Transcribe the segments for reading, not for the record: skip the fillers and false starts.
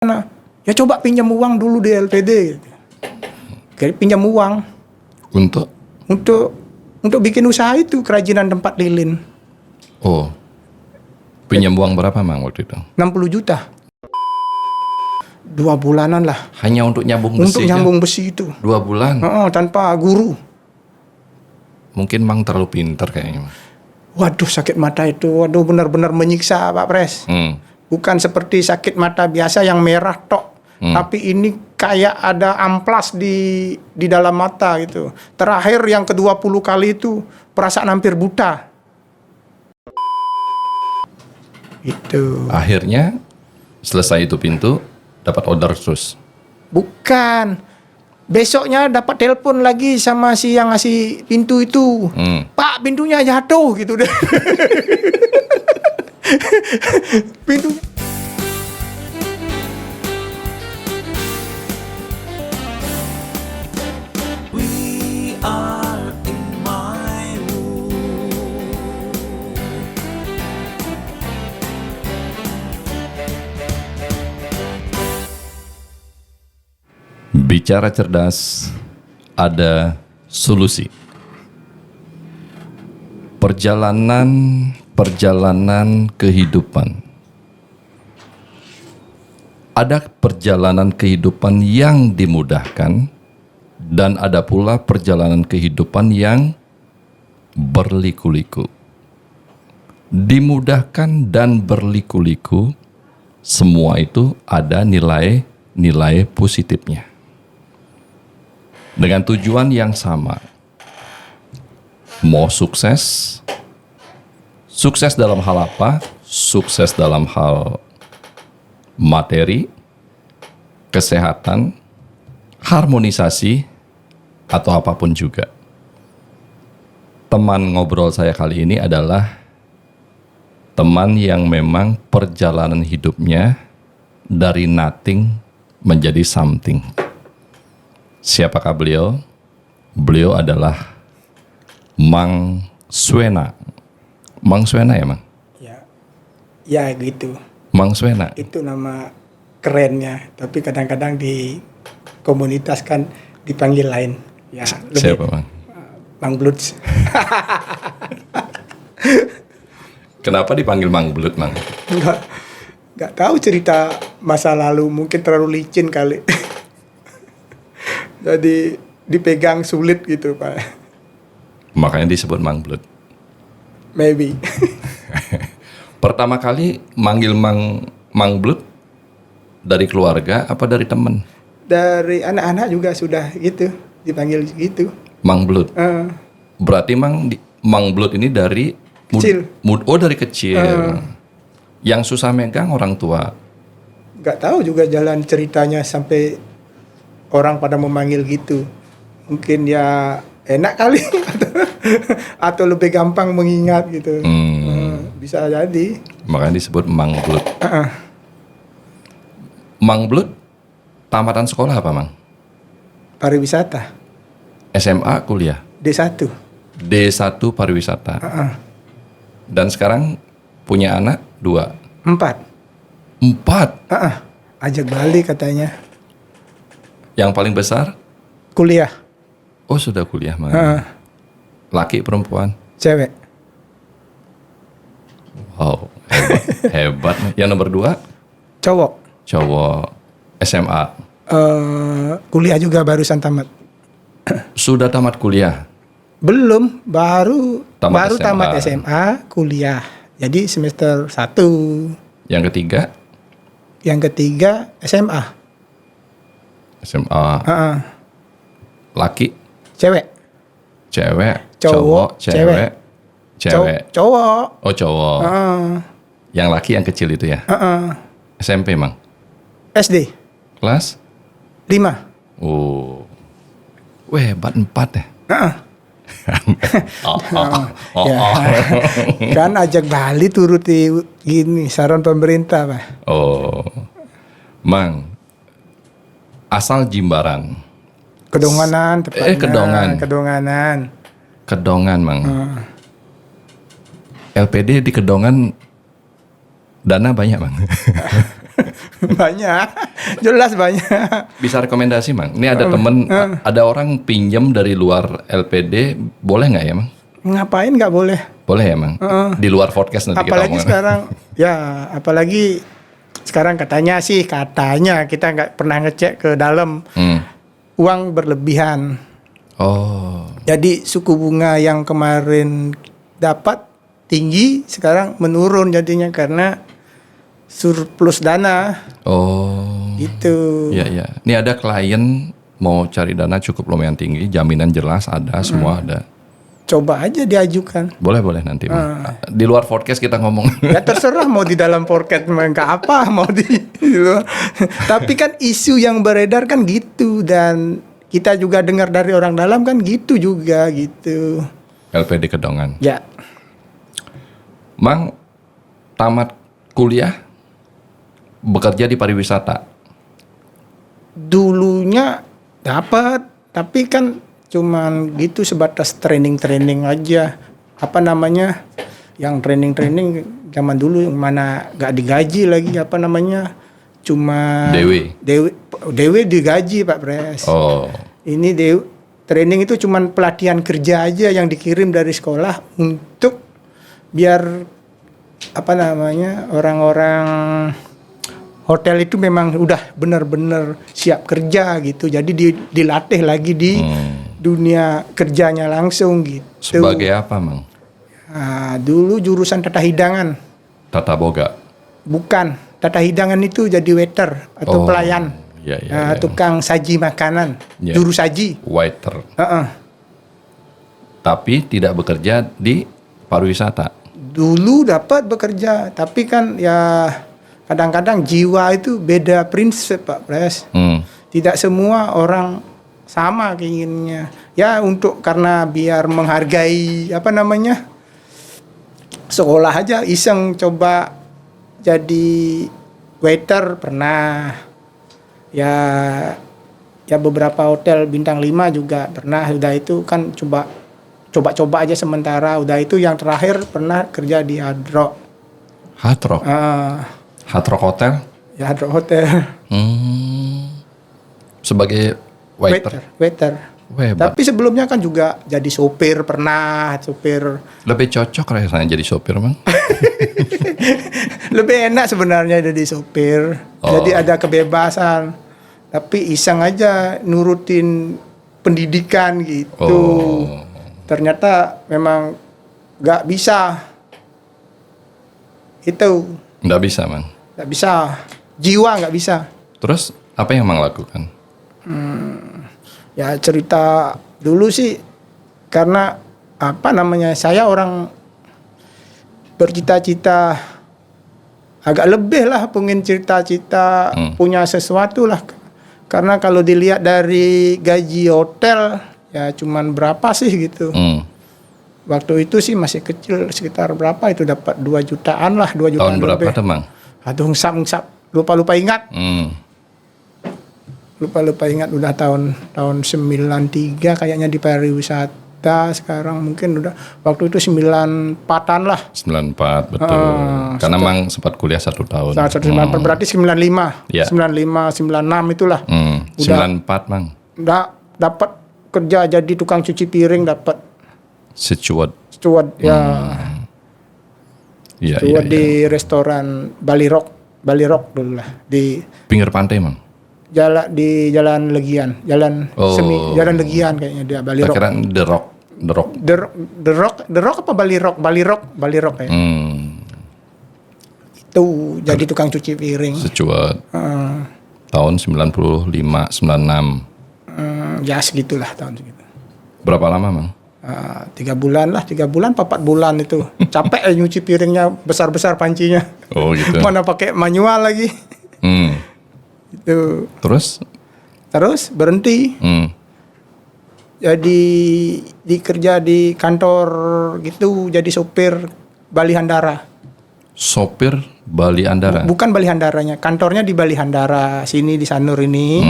Nah, ya coba pinjam uang dulu di LPD gitu. Pinjam uang Untuk? untuk bikin usaha itu, kerajinan tempat lilin. Oh, pinjam uang berapa Mang waktu itu? 60 juta. 2 bulanan lah. Hanya untuk nyambung besi Untuk nyambung besi itu. 2 bulan? Tanpa guru. Mungkin Mang terlalu pintar kayaknya Mang. Waduh, sakit mata itu. Waduh, benar-benar menyiksa Pak Pres. Bukan seperti sakit mata biasa yang merah tok. Tapi ini kayak ada amplas di dalam mata gitu. Terakhir yang ke-20 kali itu perasaan hampir buta. Itu. Akhirnya selesai itu pintu dapat order terus. Bukan. Besoknya dapat telepon lagi sama si yang ngasih pintu itu. Pak, pintunya jatuh gitu deh. Pintu. We are in my room. Bicara cerdas, ada solusi. Perjalanan kehidupan. Ada perjalanan kehidupan yang dimudahkan dan ada pula perjalanan kehidupan yang berliku-liku. Dimudahkan dan berliku-liku, semua itu ada nilai positifnya. Dengan tujuan yang sama. Mau sukses dalam hal apa? Sukses dalam hal materi, kesehatan, harmonisasi, atau apapun juga. Teman ngobrol saya kali ini adalah teman yang memang perjalanan hidupnya dari nothing menjadi something. Siapakah beliau? Beliau adalah Mang Swena. Mang Swena ya, Mang? Ya gitu. Mang Swena. Itu nama kerennya. Tapi kadang-kadang di komunitas kan dipanggil lain. Ya, Siapa, Mang? Mang Bluts. Kenapa dipanggil Mang Blut, Mang? Nggak tahu cerita masa lalu. Mungkin terlalu licin kali. Jadi dipegang sulit gitu, Pak. Makanya disebut Mang Blut. Maybe. Pertama kali manggil Mang Blut dari keluarga apa dari teman? Dari anak-anak juga sudah gitu, dipanggil gitu. Mang Blut. Berarti Mang Blut ini dari Kecil. Dari kecil. Yang susah megang orang tua. Nggak tahu juga jalan ceritanya sampai orang pada memanggil gitu. Mungkin ya enak kali atau lebih gampang mengingat gitu. Bisa jadi. Makanya disebut Mang Blut. Mang Blut tamatan sekolah apa, Mang? Pariwisata. SMA, kuliah? D1. D1 pariwisata. Dan sekarang punya anak 2? 4. 4? Ajak balik katanya. Yang paling besar? Kuliah. Oh, sudah kuliah, Mang. Laki, perempuan? Cewek. Wow, hebat. Yang nomor 2? Cowok. Cowok. SMA? Kuliah juga barusan tamat. Sudah tamat kuliah? Belum, baru Tamat SMA. tamat SMA, kuliah. Jadi semester 1. Yang ketiga? Yang ketiga SMA. SMA. Laki? Cewek. Cewek? Cowok, Cewek? Cewek? Cowok. Oh, cowok. Yang laki yang kecil itu ya? SMP, Mang? SD. Kelas? 5. Oh. Weh, hebat 4 ya? Ya, kan ajak Bali turuti gini saran pemerintah, Pak. Oh. Mang, asal Jimbaran. Kedonganan tepatnya. Kedongan. Kedongan, Mang. LPD di Kedongan dana banyak, Bang. Banyak. Jelas banyak. Bisa rekomendasi, Mang? Ini ada temen, ada orang pinjam dari luar LPD, boleh nggak ya, Mang? Ngapain nggak boleh? Boleh ya, Mang? Di luar podcast nanti Apalagi kita sekarang, apalagi sekarang katanya kita nggak pernah ngecek ke dalam uang berlebihan. Oh, Jadi suku bunga yang kemarin dapat tinggi, sekarang menurun jadinya karena surplus dana. oh, Gitu. iya iya. Ini ada klien mau cari dana cukup lumayan tinggi, jaminan jelas ada, semua ada. Coba aja diajukan. Boleh nanti, Mang. Di luar podcast kita ngomong. Ya terserah mau di dalam podcast mereka apa, mau di luar. Tapi kan isu yang beredar kan gitu, dan kita juga dengar dari orang dalam kan gitu juga gitu. LPD Kedongan. Ya, Mang, tamat kuliah bekerja di pariwisata. dulunya dapat, tapi kan cuman gitu sebatas training aja. Apa namanya? Yang training zaman dulu yang mana gak digaji lagi, apa namanya? Cuma Dewi digaji, Pak Pres. Oh, Ini training itu cuman pelatihan kerja aja yang dikirim dari sekolah untuk biar apa namanya, orang-orang hotel itu memang udah benar-benar siap kerja gitu. Jadi dilatih lagi di dunia kerjanya langsung gitu. sebagai apa, Mang? Nah, dulu jurusan tata hidangan. Tata boga. Bukan. Tata hidangan itu jadi waiter atau pelayan. Iya, iya, Nah, iya. tukang saji makanan, Iya. juru saji. Waiter. Heeh. Tapi tidak bekerja di pariwisata. Dulu dapat bekerja, tapi kan ya kadang-kadang jiwa itu beda prinsip, Pak Pres. Tidak semua orang sama keinginannya. Ya karena biar menghargai apa namanya, sekolah aja iseng coba jadi waiter pernah. Ya beberapa hotel bintang 5 juga pernah. Udah itu kan coba aja sementara. Udah itu yang terakhir pernah kerja di Hard Rock. Hard Rock. Hard Rock Hotel. Ya Hard Rock Hotel. Sebagai waiter. Waiter. Hebat. Tapi sebelumnya kan juga jadi sopir pernah, sopir. Lebih cocok rasanya jadi sopir, Bang. Lebih enak sebenarnya jadi sopir. Jadi ada kebebasan. Tapi iseng aja nurutin pendidikan gitu. Ternyata memang nggak bisa. Itu Nggak bisa, Bang. nggak bisa. Jiwa nggak bisa. Terus apa yang Mang lakukan? Ya cerita dulu sih, karena apa namanya, saya orang bercita-cita agak lebih lah, pengen cita-cita punya sesuatu lah. Karena kalau dilihat dari gaji hotel ya cuman berapa sih gitu. Waktu itu sih masih kecil, sekitar berapa itu, dapat 2 jutaan lah, 2 jutaan Tahun berapa lebih. tuh, Mang? Aduh, lupa ingat. Lupa ingat, udah tahun 93 kayaknya di pariwisata. Sekarang mungkin udah, waktu itu 94-an lah. 94, betul. Karena Mang sempat kuliah 1 tahun. Nah, 94 berarti 95. Ya. 95, 96 itulah. 94, Mang. Udah dapat kerja jadi tukang cuci piring, dapat Steward. steward ya. Iya, Steward di restoran Bali Rock dulu lah, di pinggir pantai, Mang. di Jalan Legian, Jalan Legian kayaknya dia, Bali Rock. Kira The Rock. The Rock apa Bali Rock ya. Itu jadi tukang cuci piring. Steward. Tahun 95, 96. Ya segitulah tahun segitu. Berapa lama, Mang? 3 bulan lah, 4 bulan itu. Capek nyuci piringnya, besar-besar pancinya. Oh gitu. Mana pakai manual lagi. Itu. Terus berhenti. Jadi dikerja di kantor gitu, jadi sopir Bali Handara. Sopir Bali Andara. Bukan Bali Handaranya, kantornya di Bali Handara sini di Sanur ini.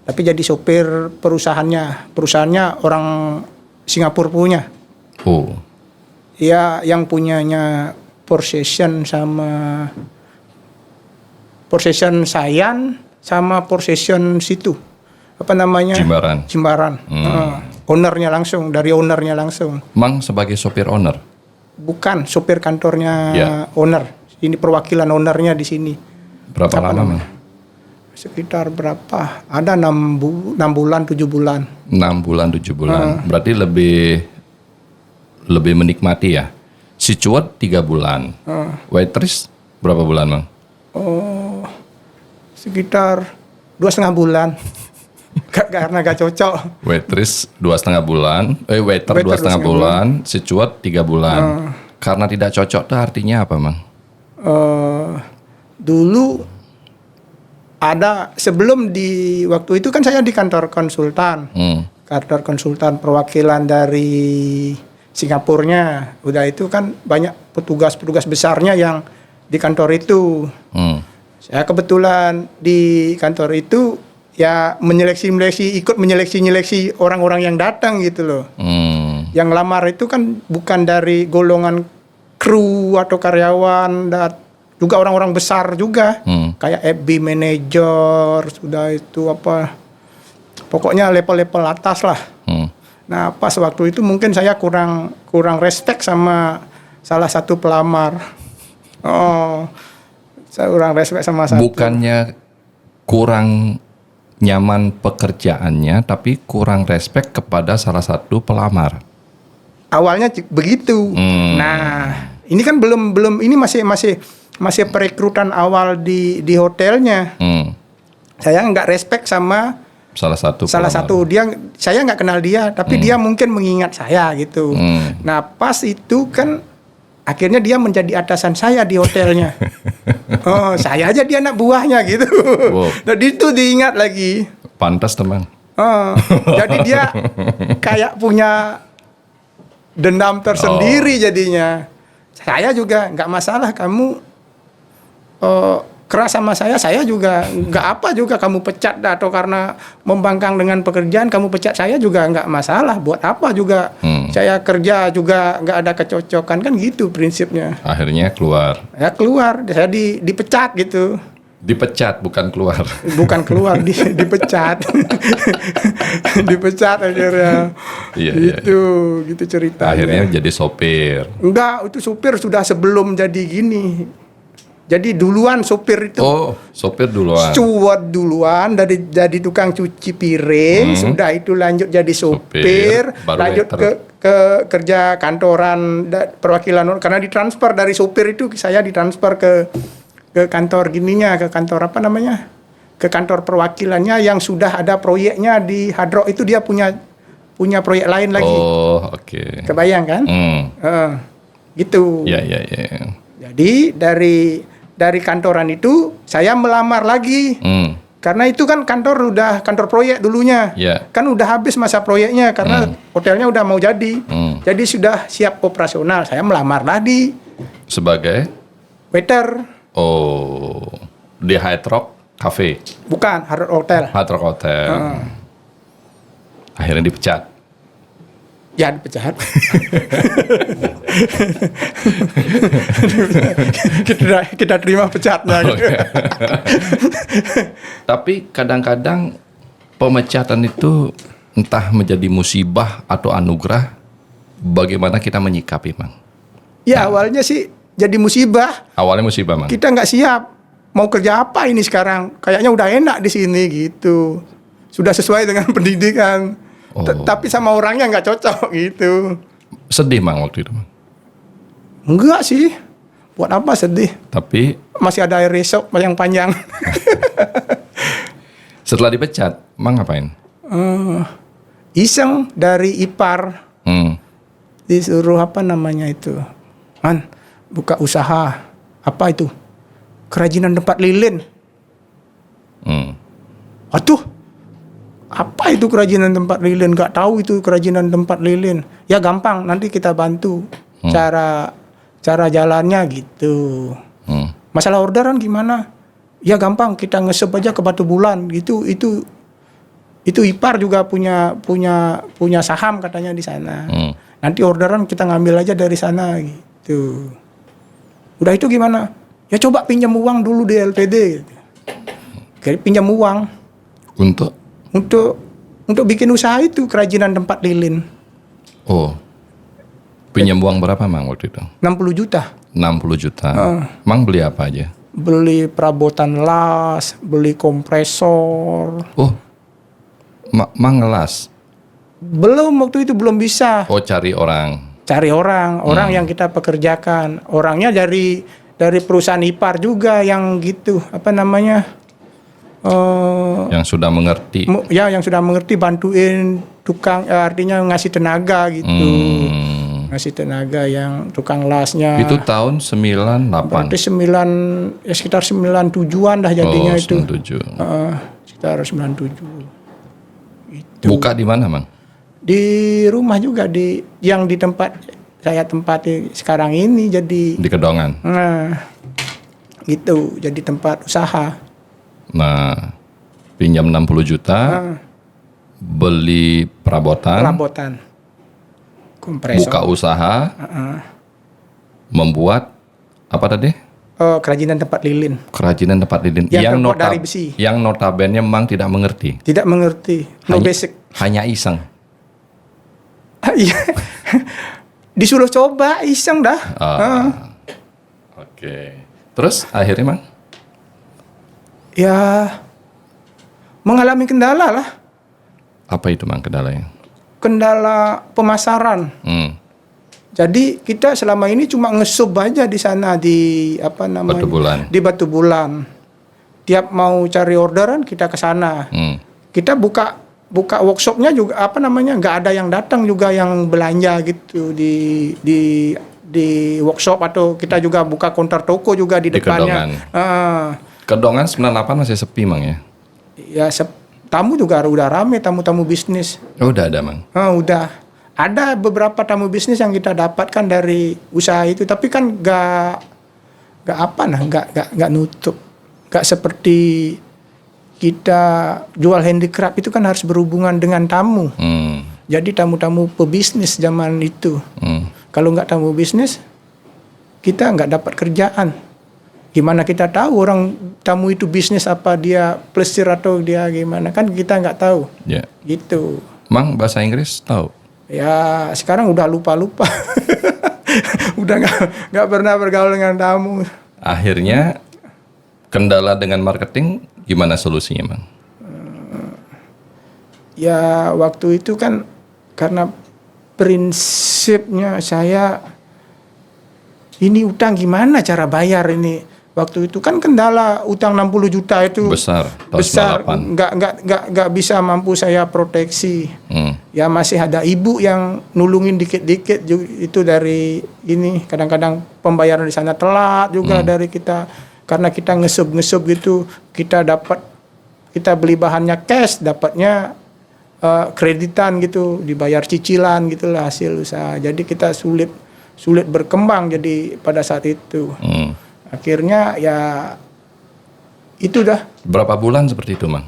Tapi jadi sopir perusahaannya orang Singapura punya. Oh. Ya, yang punyanya Porsession sama Porsession Sayan sama possession situ. Apa namanya? Jimbaran. Ownernya langsung, dari ownernya langsung. Mang sebagai sopir owner? Bukan, sopir kantornya Ya. owner. Ini perwakilan ownernya di sini. Berapa Apa lama, Mang? namanya? Sekitar berapa? Ada 6 bulan, 7 bulan. 6 bulan, 7 bulan. Berarti lebih menikmati ya. Si Cuat 3 bulan. Waitress berapa bulan, Mang? Oh, sekitar 2,5 bulan. Karena gak cocok. Waitress 2,5 bulan. Waiter 2,5 bulan. Si Cuat 3 bulan. Karena tidak cocok itu artinya apa, Mang? Dulu ada sebelum di waktu itu kan saya di kantor konsultan. Kantor konsultan perwakilan dari Singapurnya. Udah itu kan banyak petugas-petugas besarnya yang di kantor itu. Saya kebetulan di kantor itu ya ikut menyeleksi orang-orang yang datang gitu loh. Yang lamar itu kan bukan dari golongan kru atau karyawan, juga orang-orang besar juga. Kayak FB manager, sudah itu apa. Pokoknya level-level atas lah. Nah, pas waktu itu mungkin saya kurang respect sama salah satu pelamar. Saya kurang respect sama satu. Bukannya kurang nyaman pekerjaannya, tapi kurang respect kepada salah satu pelamar. Awalnya begitu. Nah, ini kan belum ini masih perekrutan awal di hotelnya. Saya nggak respect sama salah satu dia, saya nggak kenal dia, tapi dia mungkin mengingat saya gitu. Nah, pas itu kan akhirnya dia menjadi atasan saya di hotelnya. Saya aja dia anak buahnya gitu. Wow. Dan itu diingat lagi. Pantas, teman. Jadi dia kayak punya dendam tersendiri jadinya. Saya juga nggak masalah kamu keras sama saya juga nggak apa juga kamu pecat atau karena membangkang dengan pekerjaan kamu pecat saya juga nggak masalah. Buat apa juga saya kerja juga nggak ada kecocokan kan gitu prinsipnya. Akhirnya keluar. Ya keluar, saya dipecat gitu. Dipecat bukan keluar. Bukan keluar, dipecat. Dipecat akhirnya. Iya. Gitu ceritanya. Akhirnya jadi sopir. Enggak, itu supir sudah sebelum jadi gini. Jadi duluan sopir itu. Sopir duluan. Steward duluan jadi tukang cuci piring, sudah itu lanjut jadi sopir, baru lanjut ke kerja kantoran perwakilan karena ditransfer dari sopir itu saya ditransfer ke kantor gininya, ke kantor apa namanya? Ke kantor perwakilannya yang sudah ada proyeknya di Hard Rock itu dia punya proyek lain lagi. Oke. Kebayang kan? Gitu. Iya. Jadi dari kantoran itu saya melamar lagi. Karena itu kan kantor proyek dulunya. Kan udah habis masa proyeknya karena hotelnya udah mau jadi. Jadi sudah siap operasional. Saya melamar lagi. Sebagai? Waiter. Di Hard Rock Cafe. Bukan, Hard Rock Hotel. Hard Rock Hotel. Akhirnya dipecat. Ya dipecat. kita terima pecatnya. Tapi kadang-kadang pemecatan itu entah menjadi musibah atau anugerah. Bagaimana kita menyikapi, Mang? Ya awalnya sih jadi musibah. Awalnya musibah, Mang. Kita nggak siap. Mau kerja apa ini sekarang? Kayaknya udah enak di sini gitu. Sudah sesuai dengan pendidikan. Tapi sama orangnya nggak cocok gitu. Sedih, Mang, waktu itu, Mang? Enggak sih. Buat apa sedih? Tapi masih ada air esok yang panjang. Setelah dipecat, Mang ngapain? Iseng dari ipar. Disuruh apa namanya itu? Man, buka usaha. Apa itu? Kerajinan tempat lilin. Aduh. Apa itu kerajinan tempat lilin? Gak tahu itu kerajinan tempat lilin. Ya gampang, nanti kita bantu cara jalannya gitu. Masalah orderan gimana? Ya gampang, kita ngesep aja ke Batu Bulan gitu. Itu ipar juga punya saham katanya di sana. Nanti orderan kita ngambil aja dari sana gitu. Udah itu gimana? Ya coba pinjam uang dulu di LPD gitu. pinjam uang Untuk untuk bikin usaha itu kerajinan tempat lilin. pinjam uang berapa Mang waktu itu? 60 juta. 60 juta. Mang beli apa aja? Beli perabotan las, beli kompresor. Mang ngelas. Belum, waktu itu belum bisa. Cari orang. Cari orang yang kita pekerjakan. Orangnya dari perusahaan ipar juga yang gitu, apa namanya? Yang sudah mengerti. Ya, yang sudah mengerti, bantuin tukang, artinya ngasih tenaga gitu. Ngasih tenaga yang tukang lasnya. Itu tahun 98. Berarti sekitar 97-an dah jadinya itu. 97. Sekitar 97. Itu. Buka di mana, Mang? Di rumah juga, yang di tempat saya tempati sekarang ini, jadi Di Kedongan. gitu, jadi tempat usaha. Nah, pinjam 60 juta. Beli perabotan. Kompresor. Buka usaha. Membuat apa tadi? Kerajinan tempat lilin. Kerajinan tempat lilin Yang terbuat dari besi. Yang notabene Mang tidak mengerti. Tidak mengerti. No basic. Hanya iseng. Iya. Disuruh coba, iseng dah. Oke. Terus akhirnya Mang? Ya, mengalami kendala lah. Apa itu Mang kendalanya? Kendala pemasaran. Jadi kita selama ini cuma ngesub aja di sana, di apa namanya? Batu Bulan. Di Batu Bulan. Tiap mau cari orderan kita ke sana. Kita buka workshopnya juga, apa namanya? Nggak ada yang datang juga yang belanja gitu di workshop, atau kita juga buka counter toko juga di depannya. Kedongan 98 masih sepi Mang ya? Ya, tamu juga udah rame, tamu-tamu bisnis. Udah ada Mang? Udah. Ada beberapa tamu bisnis yang kita dapatkan dari usaha itu, tapi kan nggak nutup. Nggak seperti kita jual handicraft, itu kan harus berhubungan dengan tamu. Jadi tamu-tamu pebisnis zaman itu. Kalau nggak tamu bisnis, kita nggak dapat kerjaan. Gimana kita tahu orang tamu itu bisnis, apa dia plesir atau dia gimana, kan kita nggak tahu. Ya. Gitu. Mang bahasa Inggris tahu? Ya sekarang udah lupa. Udah nggak pernah bergaul dengan tamu. Akhirnya kendala dengan marketing, gimana solusinya Mang? Ya waktu itu kan karena prinsipnya saya, ini utang gimana cara bayar ini. Waktu itu kan kendala utang 60 juta itu besar, nggak bisa mampu saya proteksi. Ya masih ada ibu yang nulungin dikit-dikit itu dari ini. Kadang-kadang pembayaran di sana telat juga dari kita, karena kita ngesub gitu. Kita beli bahannya cash, dapatnya kreditan gitu, dibayar cicilan gitulah hasil usaha. Jadi kita sulit berkembang jadi pada saat itu. Akhirnya ya itu dah. Berapa bulan seperti itu Mang?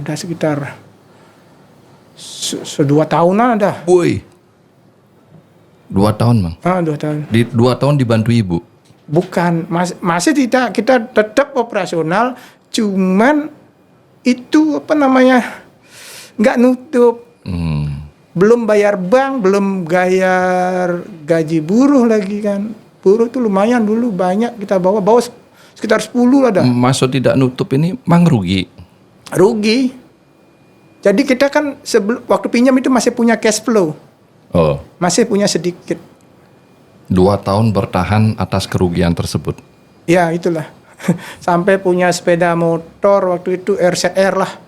Ada sekitar 2 tahunan ada. Woi, 2 tahun Mang? 2 tahun. Di 2 tahun dibantu ibu? Bukan, masih kita tetap operasional, cuman itu apa namanya, nggak nutup. Belum bayar bank, belum bayar gaji buruh lagi kan. Buruh tuh lumayan dulu, banyak kita bawa sekitar 10 ada. Maksud tidak nutup ini Mang rugi? Rugi. Jadi kita kan waktu pinjam itu masih punya cash flow. Masih punya sedikit. 2 tahun bertahan atas kerugian tersebut? Ya itulah. Sampai punya sepeda motor waktu itu RZR lah.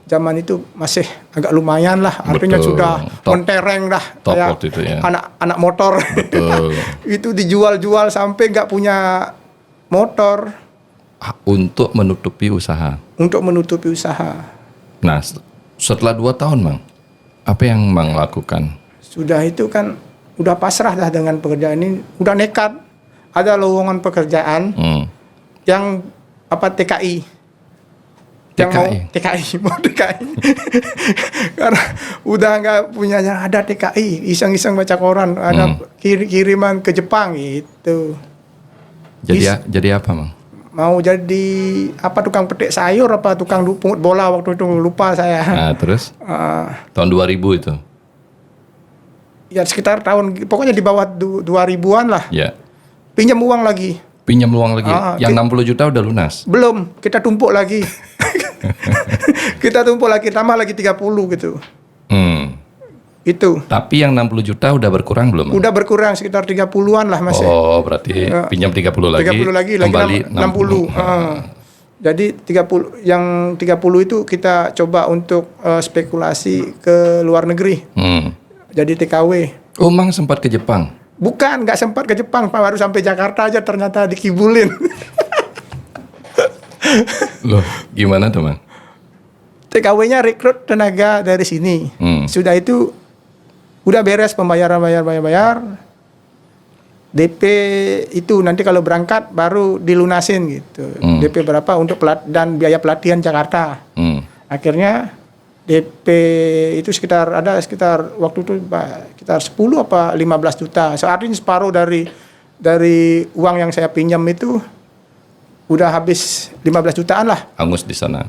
Zaman itu masih agak lumayan lah. Artinya sudah mentereng dah. Top kayak waktu itu ya. Anak motor. Betul. Itu dijual-jual sampai nggak punya motor. Untuk menutupi usaha? Untuk menutupi usaha. Nah setelah 2 tahun Mang, apa yang Mang lakukan? Sudah itu kan udah pasrah dah dengan pekerjaan ini. Udah nekat. Ada lowongan pekerjaan. Yang apa TKI. Mau TKI. Karena udah nggak punya, ada TKI, iseng-iseng baca koran, ada kiriman ke Jepang gitu. Jadi apa Mang? mau jadi apa, tukang petik sayur apa tukang pungut bola waktu itu, lupa saya. Nah, terus tahun 2000 itu. Ya sekitar tahun, pokoknya di bawah 2000-an lah. Ya. Pinjam uang lagi. Pinjam uang lagi. Yang 60 juta udah lunas. Belum, kita tumpuk lagi. Kita tumpuk lagi, tambah lagi 30 gitu. Itu. Tapi yang 60 juta udah berkurang belum? Udah berkurang sekitar 30-an lah Mas. Oh, berarti pinjam 30 lagi. 30 lagi kembali 60. Jadi 30, yang 30 itu kita coba untuk spekulasi ke luar negeri. Jadi TKW. Oh, Mang sempat ke Jepang? Bukan, nggak sempat ke Jepang, Pak. Baru sampai Jakarta aja ternyata dikibulin. Loh, gimana tuh, Mang? TKW-nya rekrut tenaga dari sini. Sudah itu udah beres pembayaran bayar. DP itu nanti kalau berangkat baru dilunasin gitu. DP berapa untuk dan biaya pelatihan Jakarta. Akhirnya DP itu sekitar waktu itu sekitar 10 apa 15 juta. Saat ini separuh dari uang yang saya pinjam itu udah habis 15 jutaan lah. Angus di sana.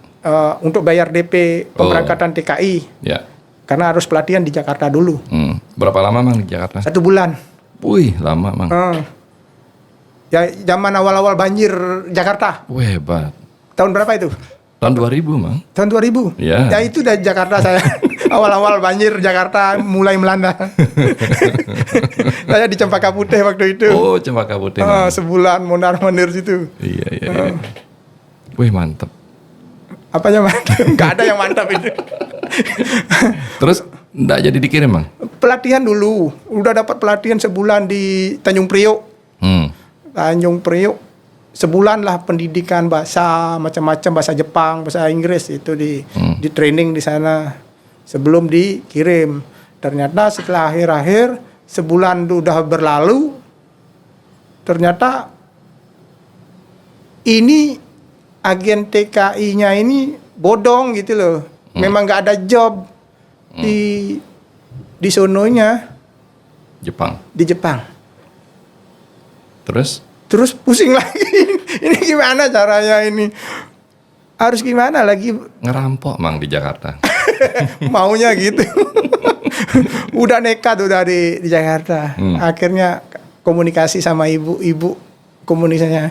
Untuk bayar DP pemberangkatan TKI. Ya. Karena harus pelatihan di Jakarta dulu. Berapa lama Mang di Jakarta? 1 bulan. Wih, lama Mang. Ya zaman awal-awal banjir Jakarta. Wih, hebat. Tahun berapa itu? Tahun 2000 Mang. Tahun 2000? Ya. Ya itu dari Jakarta saya. Awal-awal banjir Jakarta mulai melanda. Saya di Cempaka Putih waktu itu. Oh, Cempaka Putih. Mang. Sebulan mondar-mandir situ. Iya. Wih, mantap. Apanya mantap? Gak ada yang mantap itu. Terus enggak jadi dikirim, Mang? Pelatihan dulu. Udah dapat pelatihan sebulan di Tanjung Priok. Tanjung Priok. Sebulan lah pendidikan bahasa macam-macam, bahasa Jepang, bahasa Inggris itu di training di sana sebelum dikirim. Ternyata setelah akhir-akhir sebulan udah berlalu, ternyata ini agen TKI-nya ini bodong gitu loh. Memang nggak ada job di sononya. Jepang. Di Jepang. Terus pusing lagi. Ini gimana caranya ini? Harus gimana lagi? Ngerampok Mang di Jakarta. Maunya gitu. Udah nekat udah di Jakarta. Akhirnya komunikasi sama ibu komunikasinya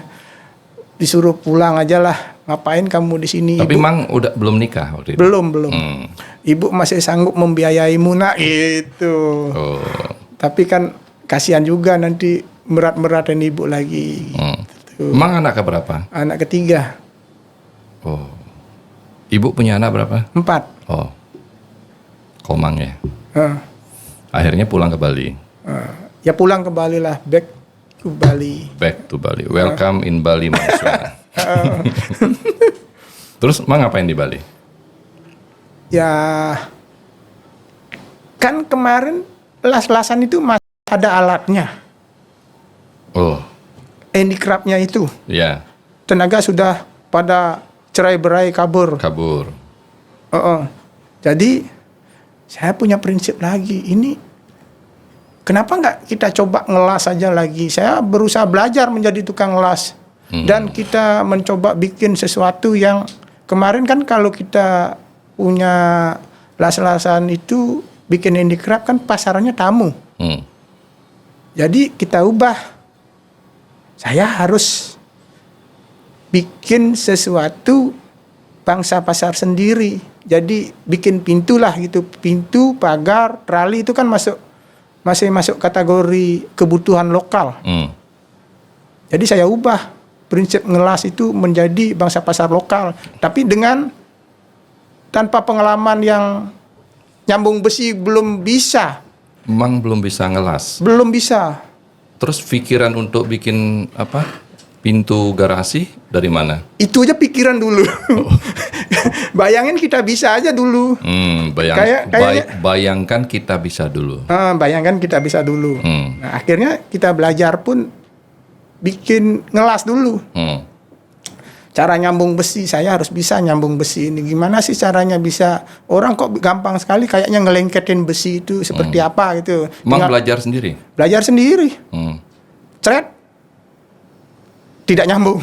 disuruh pulang aja lah. Ngapain kamu di sini? Tapi Ibu, Mang udah belum nikah waktu itu? Belum. Ibu masih sanggup membiayaimu nak itu. Tapi kan kasihan juga nanti berat-beratin ibu lagi. Mang anak keberapa? Anak ketiga. Oh. Ibu punya anak berapa? 4. Oh. Komang ya. Akhirnya pulang ke Bali. Ya pulang ke Bali lah, back to Bali. Back to Bali. Welcome in Bali, Mang Suena. Terus Mang ngapain di Bali? Ya kan kemarin las-lasan itu masih ada alatnya. Oh. Handicraftnya itu. Ya. Tenaga sudah pada cerai-berai kabur. Jadi saya punya prinsip lagi. Ini kenapa nggak kita coba ngelas aja lagi? Saya berusaha belajar menjadi tukang las. Dan kita mencoba bikin sesuatu yang kemarin kan kalau kita punya las-lasan itu bikin handicraft kan pasarannya tamu. Jadi kita ubah. Saya harus bikin sesuatu bangsa pasar sendiri. Jadi bikin pintu lah gitu. Pintu, pagar, trali itu kan masih masuk kategori kebutuhan lokal. Jadi saya ubah prinsip ngelas itu menjadi bangsa pasar lokal. Tapi tanpa pengalaman yang nyambung besi belum bisa. Mang belum bisa ngelas. Belum bisa. Terus pikiran untuk bikin apa? Pintu garasi dari mana? Itu aja pikiran dulu. Bayangin kita bisa aja dulu. Bayangkan kita bisa dulu. Bayangkan kita bisa dulu. Nah, akhirnya kita belajar pun bikin ngelas dulu. Cara nyambung besi, saya harus bisa nyambung besi ini. Gimana sih caranya bisa? Orang kok gampang sekali kayaknya ngelengketin besi itu seperti apa gitu. Mang belajar sendiri? Belajar sendiri. Thread tidak nyambung.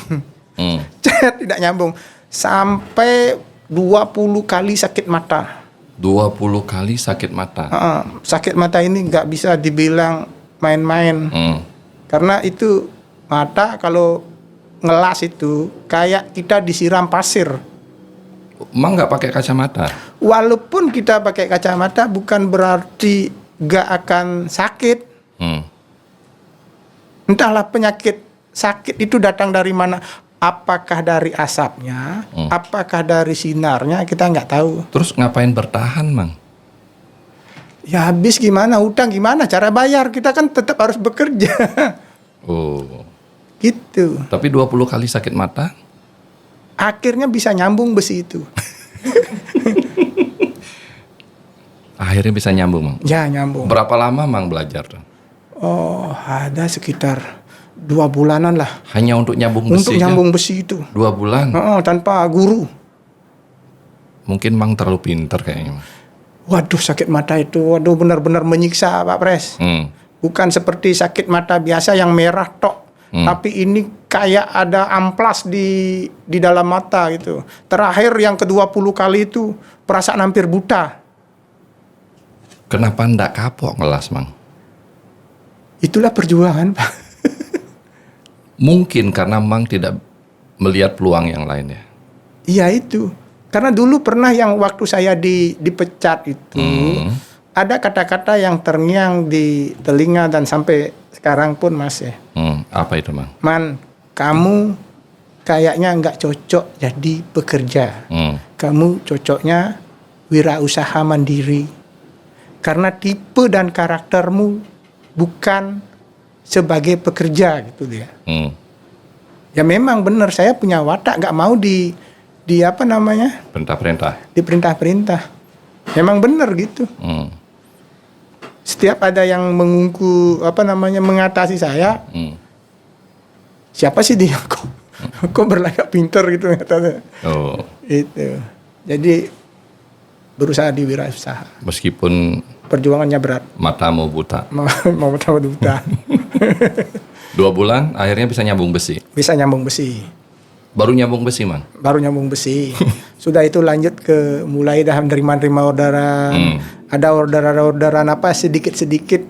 Cet, tidak nyambung. Sampai 20 kali sakit mata. 20 kali sakit mata. Sakit mata ini nggak bisa dibilang main-main. Karena itu mata kalau ngelas itu kayak kita disiram pasir. Mang nggak pakai kacamata? Walaupun kita pakai kacamata bukan berarti nggak akan sakit. Entahlah penyakit sakit itu datang dari mana. Apakah dari asapnya, apakah dari sinarnya, kita nggak tahu. Terus ngapain bertahan, Mang? Ya habis gimana, hutang gimana, cara bayar. Kita kan tetap harus bekerja. Oh. Gitu. Tapi 20 kali sakit mata? Akhirnya bisa nyambung besi itu. Akhirnya bisa nyambung, Mang? Ya nyambung. Berapa lama Mang belajar? Oh ada sekitar 2 bulanan lah. Hanya untuk nyambung besi? Untuk nyambung besi itu. 2 bulan? Tanpa guru. Mungkin Mang terlalu pintar kayaknya, Mang. Waduh sakit mata itu, waduh benar-benar menyiksa Pak Pres. Bukan seperti sakit mata biasa yang merah tok. Tapi ini kayak ada amplas di dalam mata gitu. Terakhir yang ke-20 kali itu perasaan hampir buta. Kenapa ndak kapok ngelas, Mang? Itulah perjuangan, Pak. Mungkin karena Mang tidak melihat peluang yang lain ya? Iya itu. Karena dulu pernah yang waktu saya dipecat itu, ada kata-kata yang terngiang di telinga dan sampai sekarang pun masih. Apa itu, Mang? Man, kamu kayaknya nggak cocok jadi pekerja. Kamu cocoknya wirausaha mandiri. Karena tipe dan karaktermu bukan sebagai pekerja gitu dia. Ya memang benar, saya punya watak nggak mau di apa namanya? Perintah-perintah. Diperintah-perintah. Memang benar gitu. Setiap ada yang mengatasi saya, siapa sih dia kok berlagak pinter gitu katanya. Oh. Itu. Jadi berusaha di wirausaha. Meskipun Perjuangannya berat. matamu buta. Mau tahu duta. 2 bulan akhirnya bisa nyambung besi. Bisa nyambung besi. Baru nyambung besi, Mang? Baru nyambung besi. Sudah itu lanjut ke mulai dah menerima orderan. Ada orderan apa sedikit-sedikit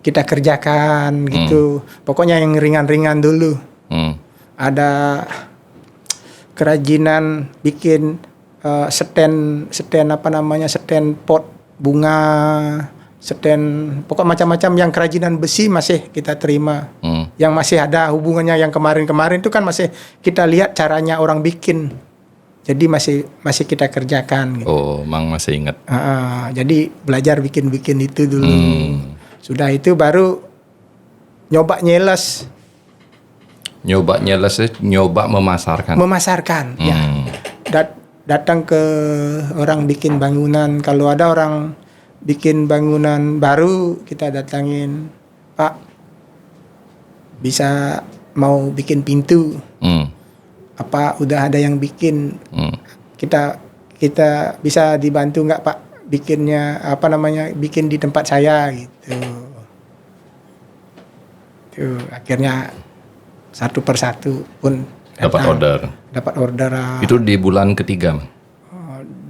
kita kerjakan gitu. Pokoknya yang ringan-ringan dulu. Ada kerajinan bikin stand pot bunga, pokok macam-macam yang kerajinan besi masih kita terima. Yang masih ada hubungannya yang kemarin-kemarin itu kan masih kita lihat caranya orang bikin. Jadi masih kita kerjakan gitu. Oh, Mang masih ingat. Jadi belajar bikin-bikin itu dulu. Sudah itu baru nyoba nyeles. Nyoba nyeles, nyoba memasarkan. Ya. Datang ke orang bikin bangunan. Kalau ada orang bikin bangunan baru, kita datangin, Pak, bisa mau bikin pintu. Apa udah ada yang bikin? Kita bisa dibantu nggak, Pak? Bikinnya bikin di tempat saya gitu. Tuh, akhirnya satu persatu pun Dapat order. Dapat orderan. Itu di bulan ketiga, Mang?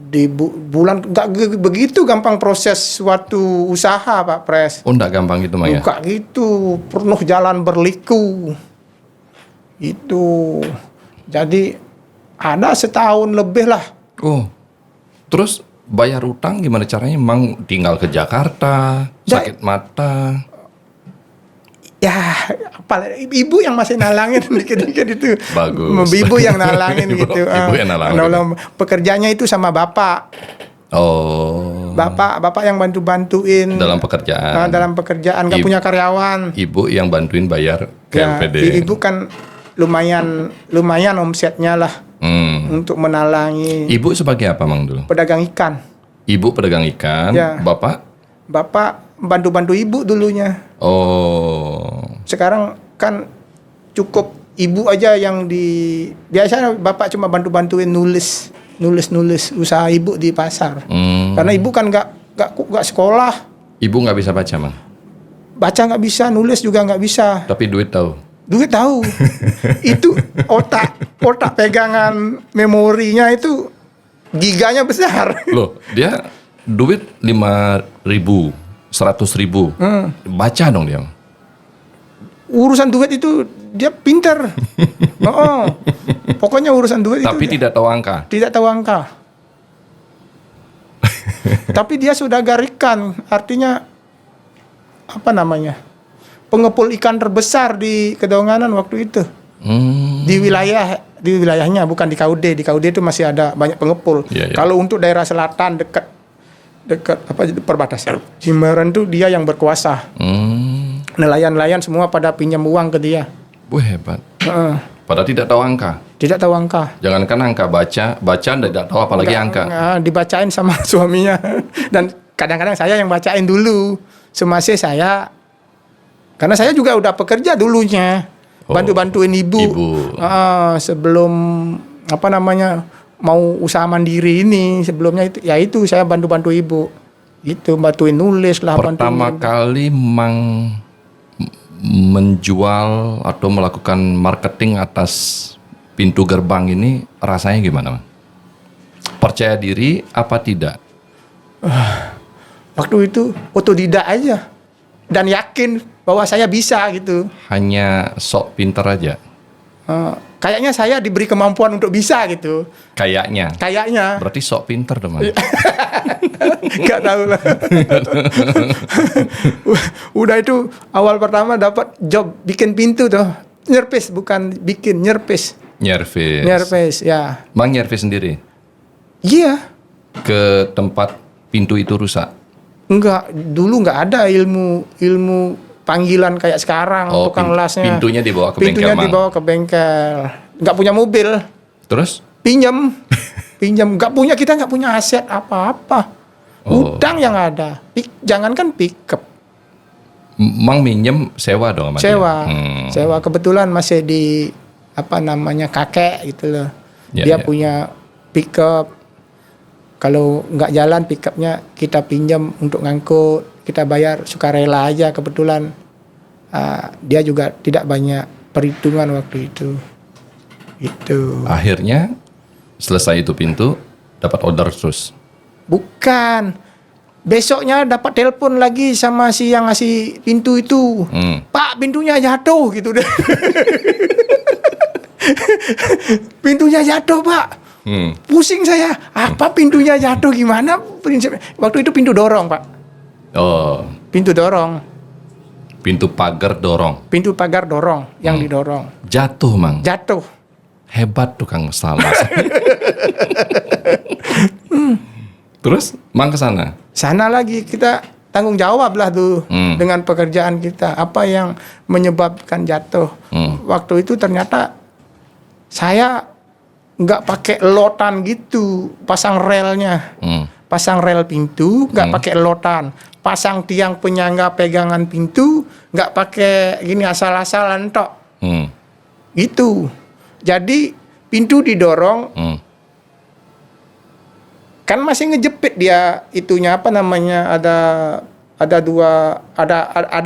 Di bulan nggak begitu gampang proses suatu usaha, Pak Pres. Oh, nggak gampang gitu, Mang ya? Bukan gitu, penuh jalan berliku. Itu. Jadi ada setahun lebih lah. Oh, terus bayar utang gimana caranya? Mang tinggal ke Jakarta, sakit mata. Ya, ibu yang masih nalangin dikit-dikit itu. Bagus. Ibu yang nalangin gitu. Ibu yang nalangin. Pekerjanya itu sama bapak. Oh. Bapak yang bantu-bantuin Dalam pekerjaan. Dalam pekerjaan, nggak punya karyawan. Ibu yang bantuin bayar ke Ya, LPD. ibu kan lumayan omsetnya lah untuk menalangi. Ibu sebagai apa, Mang, dulu? Pedagang ikan. Ibu pedagang ikan. Ya. Bapak bantu-bantu ibu dulunya. Oh. Sekarang kan cukup ibu aja yang biasanya bapak cuma bantu-bantuin nulis usaha ibu di pasar. Karena ibu kan nggak sekolah. Ibu nggak bisa baca, Mang? Baca nggak bisa, nulis juga nggak bisa. Tapi duit tahu? Duit tahu. Itu otak pegangan memorinya itu giganya besar. Loh, dia duit 5.000, 100.000. Baca dong dia. Urusan duit itu dia pinter. Pokoknya urusan duit Tapi itu tidak tahu angka. tidak tahu angka. Tapi dia sudah garikan, artinya apa namanya? Pengepul ikan terbesar di Kedonganan waktu itu. Di wilayahnya, bukan di KUD. Di KUD itu masih ada banyak pengepul. Iya, iya. Kalau untuk daerah selatan dekat perbatasan Jimbaran tuh dia yang berkuasa. Nelayan-nelayan semua pada pinjam uang ke dia. Wah, hebat. Heeh. Padahal tidak tahu angka. Tidak tahu angka. Jangankan angka, baca tidak tahu apalagi angka. Dibacain sama suaminya. Dan kadang-kadang saya yang bacain dulu. Semasa saya, karena saya juga udah pekerja dulunya. Bantu-bantuin ibu. Sebelum mau usaha mandiri ini. Sebelumnya itu saya bantu-bantu ibu. Itu bantuin nulis lah. Pertama kali Mang menjual atau melakukan marketing atas pintu gerbang ini rasanya gimana, Mang? Percaya diri apa tidak? Waktu itu otodidak aja dan yakin bahwa saya bisa gitu. Hanya sok pinter aja. Kayaknya saya diberi kemampuan untuk bisa gitu. Kayaknya. Berarti sok pinter dong, Mang. Gak tahu lah. Udah itu awal pertama dapat job bikin pintu tuh. Nyerpis, bukan bikin, nyerpis. Nyerpis, ya. Mang nyerpis sendiri? Iya. Ke tempat pintu itu rusak? Enggak, dulu nggak ada ilmu panggilan kayak sekarang, tukang lasnya. Pintunya dibawa ke bengkel, Pintunya dibawa ke bengkel. Nggak punya mobil. Terus? Pinjam. Kita nggak punya aset apa-apa. Utang yang ada. Jangankan pickup. Mang minjem sewa dong sama Sewa. dia? Sewa. Kebetulan masih di kakek gitu loh. Dia punya pickup. Kalau nggak jalan pickupnya kita pinjam untuk ngangkut. Kita bayar sukarela aja kebetulan. Dia juga tidak banyak perhitungan waktu itu. Itu. Akhirnya selesai itu pintu dapat order terus. Bukan. Besoknya dapat telepon lagi sama si yang ngasih pintu itu. Pak, pintunya jatuh gitu deh. Pintunya jatuh, Pak. Pusing saya. Apa pintunya jatuh gimana prinsipnya? Waktu itu pintu dorong, Pak. Oh. Pintu dorong. Pintu pagar dorong. Pintu pagar dorong yang didorong. Jatuh, Mang. Jatuh. Hebat tukang salah. Terus Mang ke sana? Sana lagi kita tanggung jawab lah tuh dengan pekerjaan kita. Apa yang menyebabkan jatuh? Waktu itu ternyata saya nggak pakai lotan gitu, pasang relnya, pasang rel pintu, nggak pakai lotan, pasang tiang penyangga pegangan pintu, nggak pakai gini asal-asalan tok, gitu. Jadi pintu didorong. Kan masih ngejepit dia itunya ada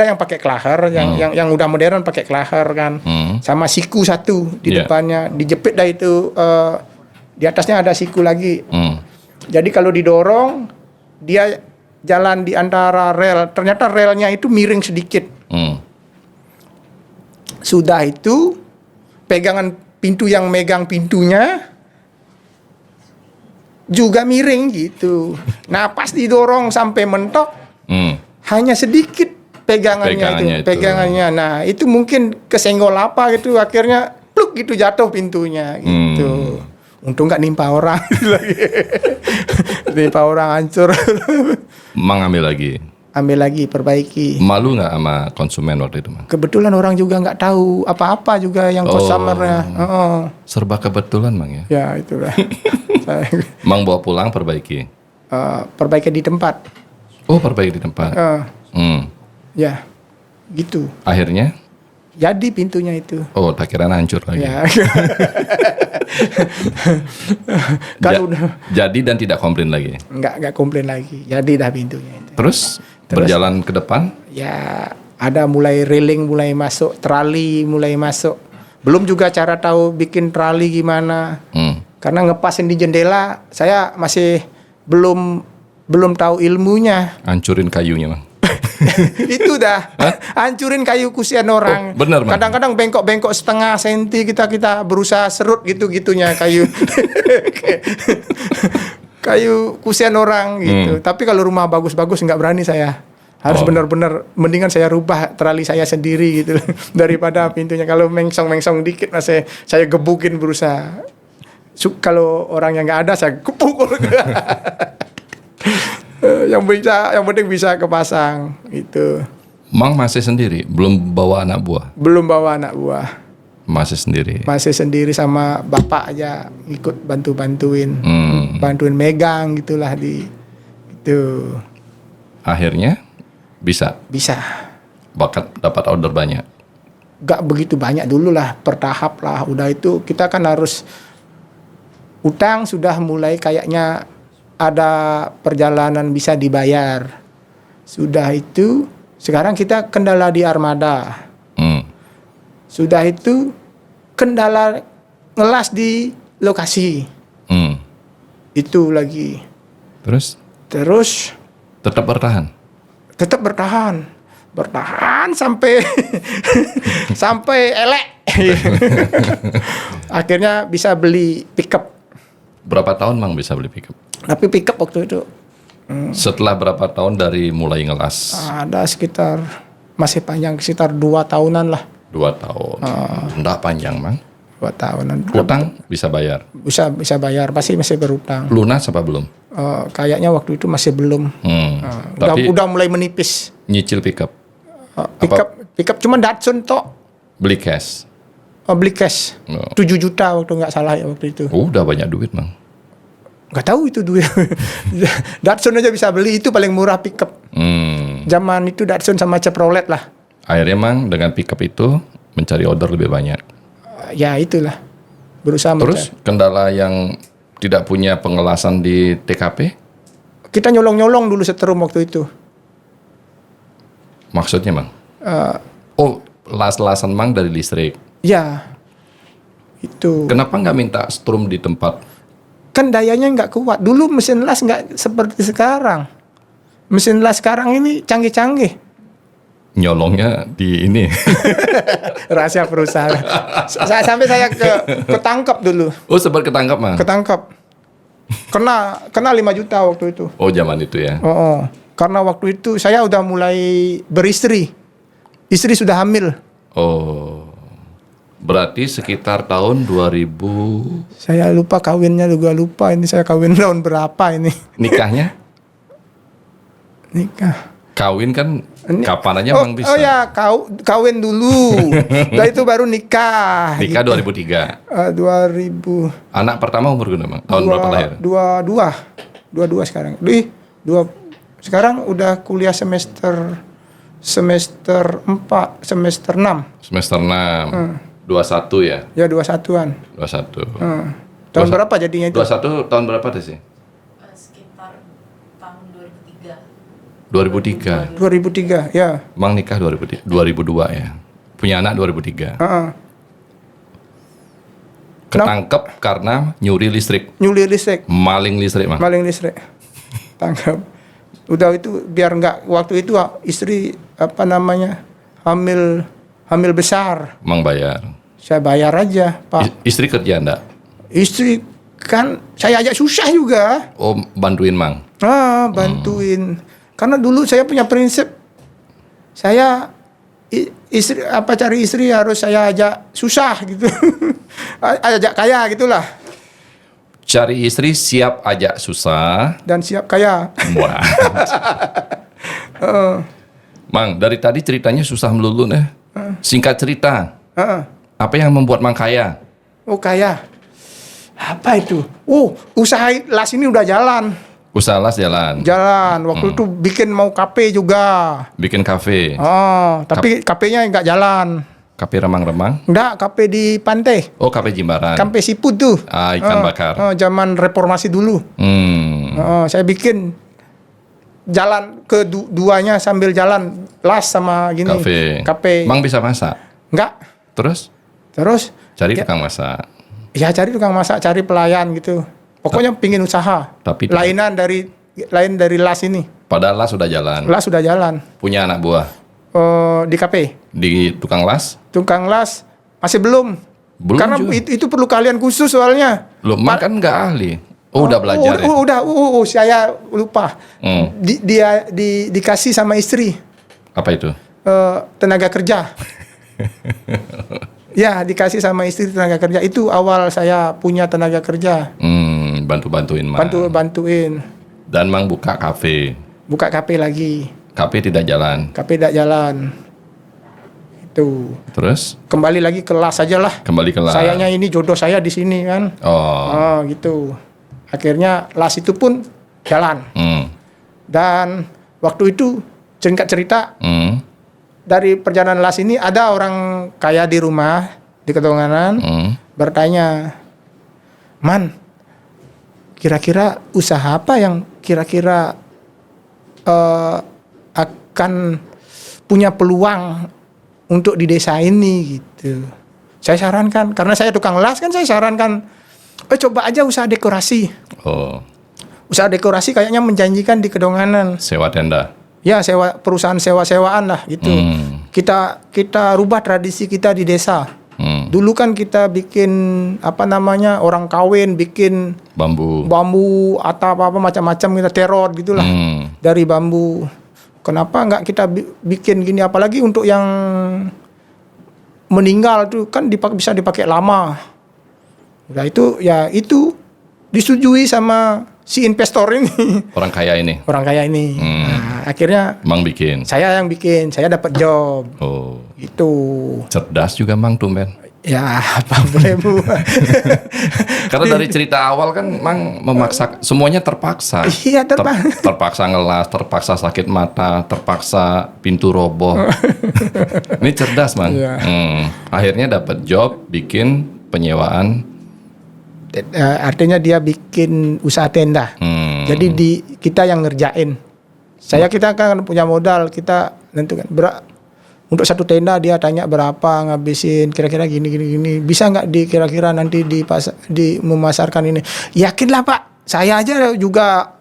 yang pakai klaher, yang udah modern pakai klaher kan, sama siku satu di depannya dijepit dah itu, di atasnya ada siku lagi. Jadi kalau didorong dia jalan di antara rel, ternyata relnya itu miring sedikit. Sudah itu pegangan pintu yang megang pintunya juga miring gitu. Nah pas didorong sampai mentok, hanya sedikit pegangannya itu. Nah itu mungkin kesenggol apa gitu, akhirnya pluk gitu jatuh pintunya gitu. Untung nggak nimpa orang lagi. Nimpa orang hancur. Mang ambil lagi, perbaiki. Malu nggak sama konsumen waktu itu, Mang? Kebetulan orang juga nggak tahu apa-apa juga yang customernya. Serba kebetulan, Mang ya? Ya itulah. Mang bawa pulang perbaiki? Perbaiki di tempat. Oh, perbaiki di tempat. Ya, gitu. Akhirnya? Jadi pintunya itu. Oh, tak kira hancur lagi. Ya. Kalau jadi dan tidak komplain lagi? Nggak komplain lagi. Jadi dah pintunya itu. Terus berjalan ke depan? Ya, Ada mulai railing mulai masuk, trali mulai masuk. Belum juga cara tahu bikin trali gimana. Karena ngepasin di jendela saya masih belum tahu ilmunya. Hancurin kayunya, Mang. Itu dah hancurin kayu kusian orang. Oh, benar, Mang. Kadang-kadang bengkok-bengkok setengah senti kita berusaha serut gitu-gitunya kayu. Kayu kusian orang gitu. Tapi kalau rumah bagus-bagus nggak berani saya. Harus benar-benar mendingan saya rubah trali saya sendiri gitu daripada pintunya. Kalau mengsong-mengsong dikit masih saya gebukin berusaha. Kalau orang yang nggak ada saya pukul. Yang penting bisa kepasang gitu. Mang masih sendiri, belum bawa anak buah. Belum bawa anak buah. Masih sendiri. Masih sendiri sama bapak aja ikut bantuin megang gitulah di itu. Akhirnya bisa dapat order banyak. Gak begitu banyak dulu lah, bertahap lah. Udah itu kita kan harus utang sudah mulai kayaknya ada perjalanan bisa dibayar. Sudah itu sekarang kita kendala di armada. Sudah itu kendala ngelas di lokasi. Itu lagi. Terus tetap bertahan. Bertahan sampai sampai elek. Akhirnya bisa beli pickup. Berapa tahun Mang bisa beli pickup? Tapi pickup waktu itu Setelah berapa tahun dari mulai ngelas? ada sekitar masih panjang sekitar 2 tahunan lah. 2 tahun. Nggak panjang, Mang. 2 tahunan. Utang bisa bayar? Bisa bayar, pasti masih berutang. Lunas apa belum? Kayaknya waktu itu masih belum. Tapi Udah mulai menipis. nyicil pickup? Pickup cuma Datsun tok. Beli cash? Beli cash. Oh. 7 juta waktu nggak salah ya waktu itu. Udah banyak duit, Mang. Nggak tahu itu duit. Datsun aja bisa beli, itu paling murah pickup. Zaman itu Datsun sama Chevrolet lah. Akhirnya Mang dengan pickup itu mencari order lebih banyak. Ya itulah. Berusaha Terus kendala yang tidak punya pengelasan di TKP? kita nyolong-nyolong dulu setrum waktu itu. Maksudnya, Mang? Las-lasan Mang dari listrik. Ya. Itu. Kenapa nggak minta strum di tempat? Kan dayanya nggak kuat. Dulu mesin las nggak seperti sekarang. Mesin las sekarang ini canggih-canggih. Nyolongnya di ini. Rahasia perusahaan. Sampai saya ketangkap dulu. Oh, sempat ketangkap, Mang? Ketangkap. Kena 5 juta waktu itu. Oh, zaman itu ya. Karena waktu itu saya udah mulai beristri. Istri sudah hamil. Oh. Berarti sekitar tahun 2000. Saya lupa kawinnya juga lupa. Ini saya kawin tahun berapa ini? Nikahnya? Nikah. Kawin kan kapan aja Mang bisa. Oh ya, kawin dulu. Setelah itu baru nikah. Nikah gitu. 2003. 2000. Anak pertama umur berapa, Mang? Tahun berapa lahir? 22 sekarang. Sekarang udah kuliah semester 4, semester 6. Semester 6. 21 ya? Ya 21-an. 21. Tahun berapa jadinya itu? 21 tahun berapa deh sih? Sekitar tahun 2003. 2003, ya. Mang nikah 2002 ya. Punya anak 2003. Ketangkep karena nyuri listrik. Nyuri listrik. Maling listrik, Mang. Maling listrik. Tangkap. Udah itu biar nggak waktu itu istri hamil besar. Mang bayar. Saya bayar aja, Pak. Istri kerja enggak? Istri kan saya ajak susah juga. Oh, bantuin Mang. Bantuin. Karena dulu saya punya prinsip saya cari istri harus saya ajak susah gitu. Ajak kaya gitulah. Cari istri siap ajak susah dan siap kaya. Wah. Mang, dari tadi ceritanya susah melulu nih. Singkat cerita. Apa yang membuat Mang kaya? Oh, kaya. Apa itu? Usaha las ini udah jalan. Usaha las jalan. Waktu itu bikin mau kafe juga. Bikin kafe. Tapi kafenya nggak jalan. Kafe remang-remang? Enggak, kafe di pantai. Oh, kafe Jimbaran. Kafe siput tuh. Ikan bakar. Zaman reformasi dulu. Saya bikin. jalan keduanya sambil jalan las sama gini. Kafe. Mang bisa masak? Enggak. Terus cari ya, tukang masak. Ya cari tukang masak, cari pelayan gitu. Pokoknya pingin usaha. Tapi lain dari las ini. Padahal las sudah jalan. Las sudah jalan. Punya anak buah. Di kafe. Di tukang las? Tukang las masih belum. Karena itu perlu kalian khusus soalnya. Loh, Mang kan nggak ahli. Udah belajar ya? Saya lupa. Dikasih sama istri. Apa itu? Tenaga kerja. Ya, dikasih sama istri tenaga kerja. Itu awal saya punya tenaga kerja. Bantu-bantuin Mang. Bantuin. Dan Mang buka kafe. Buka kafe lagi. Kafe tidak jalan. Itu. Terus? Kembali lagi ke las aja lah. Kembali ke las. Sayangnya ini jodoh saya di sini kan. Oh, gitu. Akhirnya las itu pun jalan. Dan waktu itu singkat cerita, dari perjalanan las ini ada orang kaya di rumah di Kedonganan bertanya, Man, kira-kira usaha apa yang kira-kira akan punya peluang untuk di desa ini gitu. Saya sarankan, karena saya tukang las kan, saya sarankan, coba aja usaha dekorasi. Usaha dekorasi kayaknya menjanjikan di Kedonganan. Sewa tenda. Ya, perusahaan sewa-sewaan lah gitu. Kita rubah tradisi kita di desa. Dulu kan kita bikin orang kawin bikin bambu atau apa macam-macam, kita teror gitulah dari bambu. Kenapa nggak kita bikin gini, apalagi untuk yang meninggal tuh kan bisa dipakai lama. Nah itu disetujui sama si investor ini. Orang kaya ini. Nah, akhirnya Mang bikin. Saya yang bikin, saya dapat job. Itu. Cerdas juga Mang tumben. Ya, apa boleh Bu. Karena dari cerita awal kan Mang memaksa, semuanya terpaksa. Iya, terpaksa ngelas, terpaksa sakit mata, terpaksa pintu roboh. Ini cerdas Mang. Iya. Akhirnya dapat job bikin penyewaan. Artinya dia bikin usaha tenda. Jadi kita yang ngerjain. Kita kan punya modal, kita nentukan untuk satu tenda dia tanya berapa ngabisin, kira-kira gini. Bisa nggak kira-kira nanti memasarkan ini? Yakinlah Pak, saya aja juga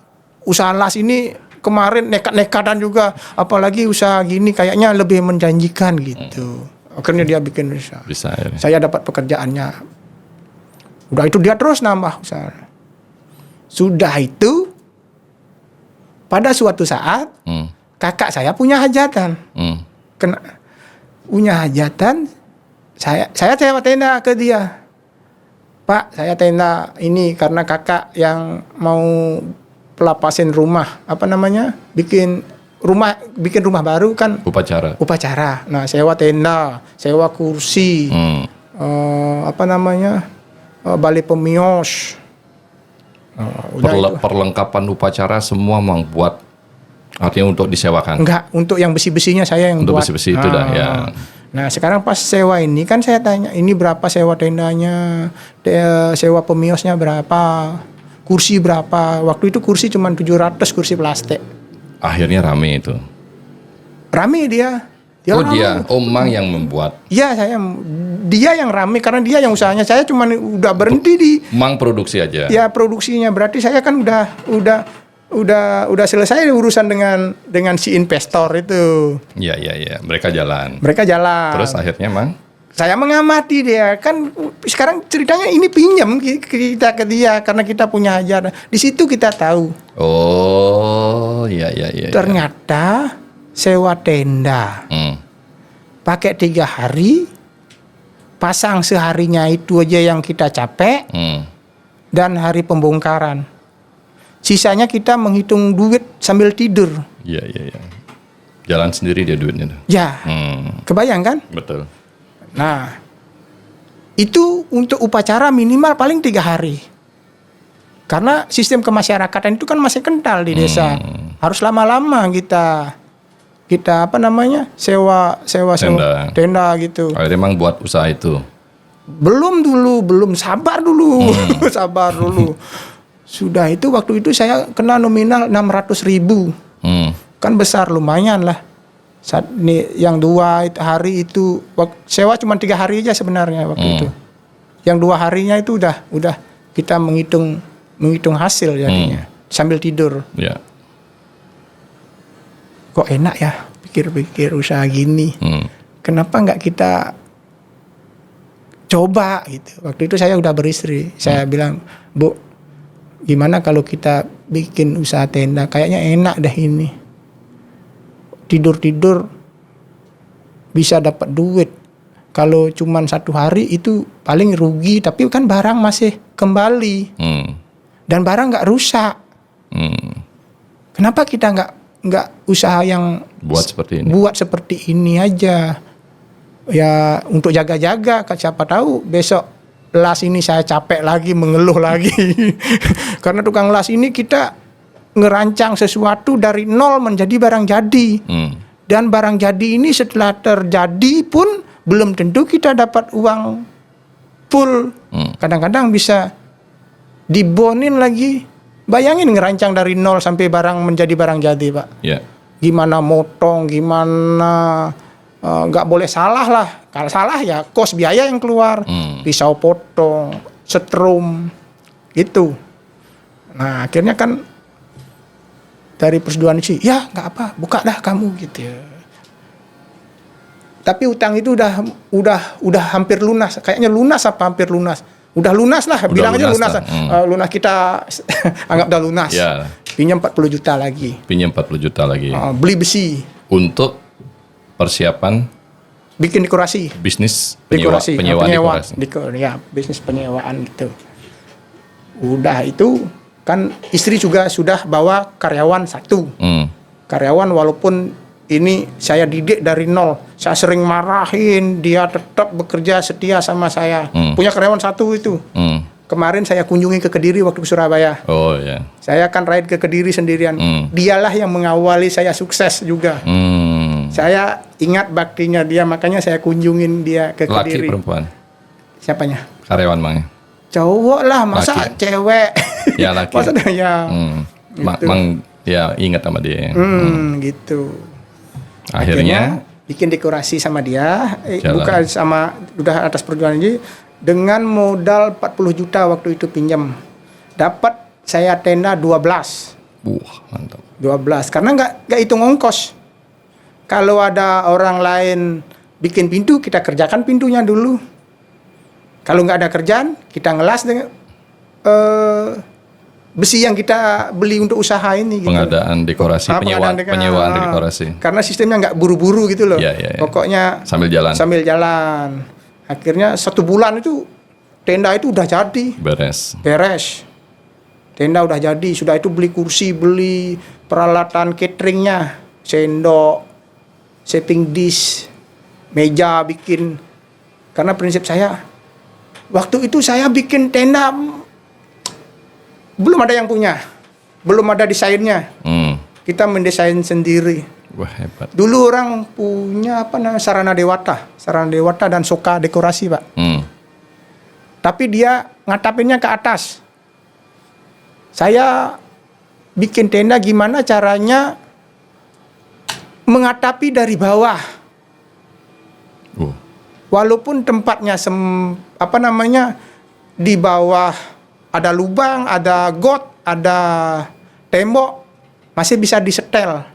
usaha las ini kemarin nekat-nekatan juga, apalagi usaha gini kayaknya lebih menjanjikan gitu. Akhirnya dia bikin usaha. Bisa, ya. Saya dapat pekerjaannya. Udah itu dia terus nambah usaha. Sudah itu pada suatu saat kakak saya punya hajatan. Punya hajatan, saya sewa tenda ke dia. Pak, saya tenda ini karena kakak yang mau pelapasin rumah, bikin rumah baru kan. Upacara. Nah, sewa tenda, sewa kursi, balai pemios. Perlengkapan upacara semua Mang buat. Artinya untuk disewakan? Enggak, untuk yang besi-besinya saya yang untuk buat. Untuk besi-besi itu dah ya. Nah sekarang pas sewa ini kan saya tanya, ini berapa sewa tendanya, sewa pemiosnya berapa, kursi berapa. Waktu itu kursi cuma 700 kursi plastik. Akhirnya rame itu? Rame dia. Mang yang membuat? Iya, dia yang rame karena dia yang usahanya. Saya cuma udah berhenti di... Mang produksi aja? Ya produksinya, berarti saya kan udah selesai urusan dengan si investor itu. Iya. Mereka jalan. Terus akhirnya Mang? Saya mengamati dia. Kan sekarang ceritanya ini pinjam kita ke dia karena kita punya hajatan. Di situ kita tahu. Iya. Ternyata sewa tenda. Pakai 3 hari. Pasang seharinya itu aja yang kita capek. Dan hari pembongkaran. Sisanya kita menghitung duit sambil tidur. Iya. Jalan sendiri dia duitnya. Ya, kebayang kan? Betul. Nah, itu untuk upacara minimal paling 3 hari. Karena sistem kemasyarakatan itu kan masih kental di desa. Harus lama-lama kita sewa tenda gitu. Akhirnya Mang buat usaha itu. Belum sabar dulu. Sabar dulu. Sudah itu waktu itu saya kena nominal 600.000. kan besar lumayan lah. Saat ini yang 2 hari itu sewa cuma 3 hari aja sebenarnya waktu itu. Yang 2 harinya itu udah kita menghitung hasil jadinya sambil tidur. Ya. Kok enak ya pikir-pikir usaha gini. Kenapa nggak kita coba gitu. Waktu itu saya udah beristri. Saya bilang, Bu, gimana kalau kita bikin usaha tenda? Kayaknya enak dah ini. Tidur-tidur bisa dapat duit. Kalau cuman 1 hari itu paling rugi, tapi kan barang masih kembali. Dan barang nggak rusak. Kenapa kita nggak usaha yang buat seperti ini aja? Ya untuk jaga-jaga, siapa tahu besok las ini saya capek lagi mengeluh lagi. Karena tukang las ini kita ngerancang sesuatu dari nol menjadi barang jadi. Dan barang jadi ini setelah terjadi pun belum tentu kita dapat uang full. Kadang-kadang bisa dibonin lagi. Bayangin ngerancang dari nol sampai barang menjadi barang jadi, Pak. Yeah. Gimana motong, gimana nggak boleh salah lah. Kalau salah ya kos biaya yang keluar. Pisau potong, setrum, gitu. Nah akhirnya kan dari persetujuan sih, ya nggak apa, buka dah kamu gitu ya. Tapi utang itu udah hampir lunas. Kayaknya lunas apa hampir lunas? Udah lunas lah, Udah bilang aja lunas lunas. Lunas kita anggap udah lunas. Ya. Pinjam 40 juta lagi. Pinjam 40 juta lagi. Beli besi. Untuk persiapan Bikin dekorasi. bisnis Dekorasi. penyewaan dekorasi. Ya, bisnis penyewaan gitu. Udah itu kan istri juga sudah bawa karyawan 1. Karyawan walaupun ini saya didik dari nol. Saya sering marahin, dia tetap bekerja setia sama saya. Punya karyawan 1 itu. Kemarin saya kunjungi ke Kediri waktu ke Surabaya. Oh ya. Saya kan ride ke Kediri sendirian. Dialah yang mengawali saya sukses juga. Saya ingat baktinya dia, makanya saya kunjungin dia ke Laki Kediri. perempuan? Siapanya? Karyawan Mang? Cowok lah, masa Laki. cewek? Ya laki. Masa ya. Gitu. Mang ya ingat sama dia. Gitu. Akhirnya bikin dekorasi sama dia, Jalan. bukan sama udah atas perjuangan ini dengan modal 40 juta waktu itu pinjam. Dapat saya tenda 12. Mantap. 12 karena nggak hitung ongkos. Kalau ada orang lain bikin pintu, kita kerjakan pintunya dulu. Kalau nggak ada kerjaan, kita ngelas dengan besi yang kita beli untuk usaha ini. Gitu. Pengadaan dekorasi, penyewaan dekorasi. Karena sistemnya nggak buru-buru gitu loh. Ya. Pokoknya Sambil jalan. Akhirnya 1 bulan itu tenda itu udah jadi. Beres. Tenda udah jadi. Sudah itu beli kursi, beli peralatan cateringnya, sendok, shaping dish, meja bikin. Karena prinsip saya, waktu itu saya bikin tenda belum ada yang punya, belum ada desainnya. Kita mendesain sendiri. Wah hebat. Dulu orang punya Sarana Dewata dan Soka dekorasi, Pak. Tapi dia ngatapinnya ke atas. Saya bikin tenda gimana caranya mengatapi dari bawah. Walaupun tempatnya di bawah ada lubang, ada got, ada tembok, masih bisa disetel.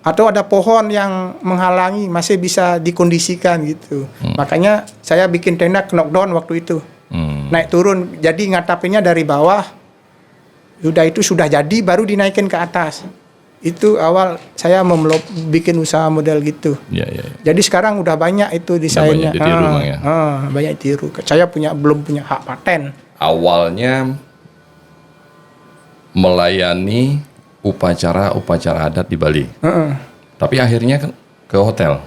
Atau ada pohon yang menghalangi, masih bisa dikondisikan gitu. Makanya saya bikin tenda knockdown waktu itu. Naik turun, jadi ngatapinnya dari bawah. Sudah jadi, baru dinaikin ke atas. Itu awal saya bikin usaha model gitu. Ya. Jadi sekarang udah banyak itu desainnya. Banyak ditiru, Bang, ya? Banyak ditiru. Saya belum punya hak paten. Awalnya melayani upacara adat di Bali. Tapi akhirnya ke hotel.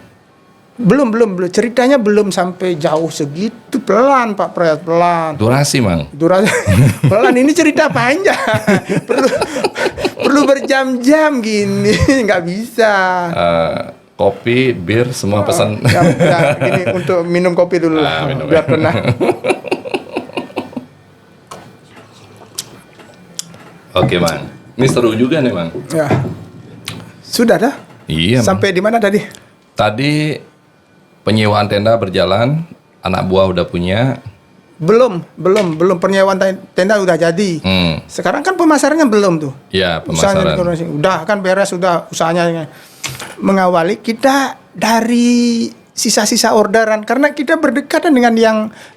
Belum. Ceritanya belum sampai jauh segitu. Pelan, Pak Pres, pelan. Durasi, Mang. Pelan, ini cerita panjang. Perlu berjam-jam gini, nggak bisa. Kopi, bir, semua pesan. Ya, gini untuk minum kopi dulu lah, minum biar tenang. Oke, Mang. Ini seru juga nih, Mang. Ya. Sudah dah. Iya, Mang. Sampai di mana tadi? Tadi penyewaan tenda berjalan, anak buah udah punya. Belum penyewaan tenda udah jadi. Sekarang kan pemasarannya belum tuh. Ya, Usahanya pemasaran. dekorasi. Udah kan beres, sudah usahanya mengawali kita dari sisa-sisa orderan karena kita berdekatan dengan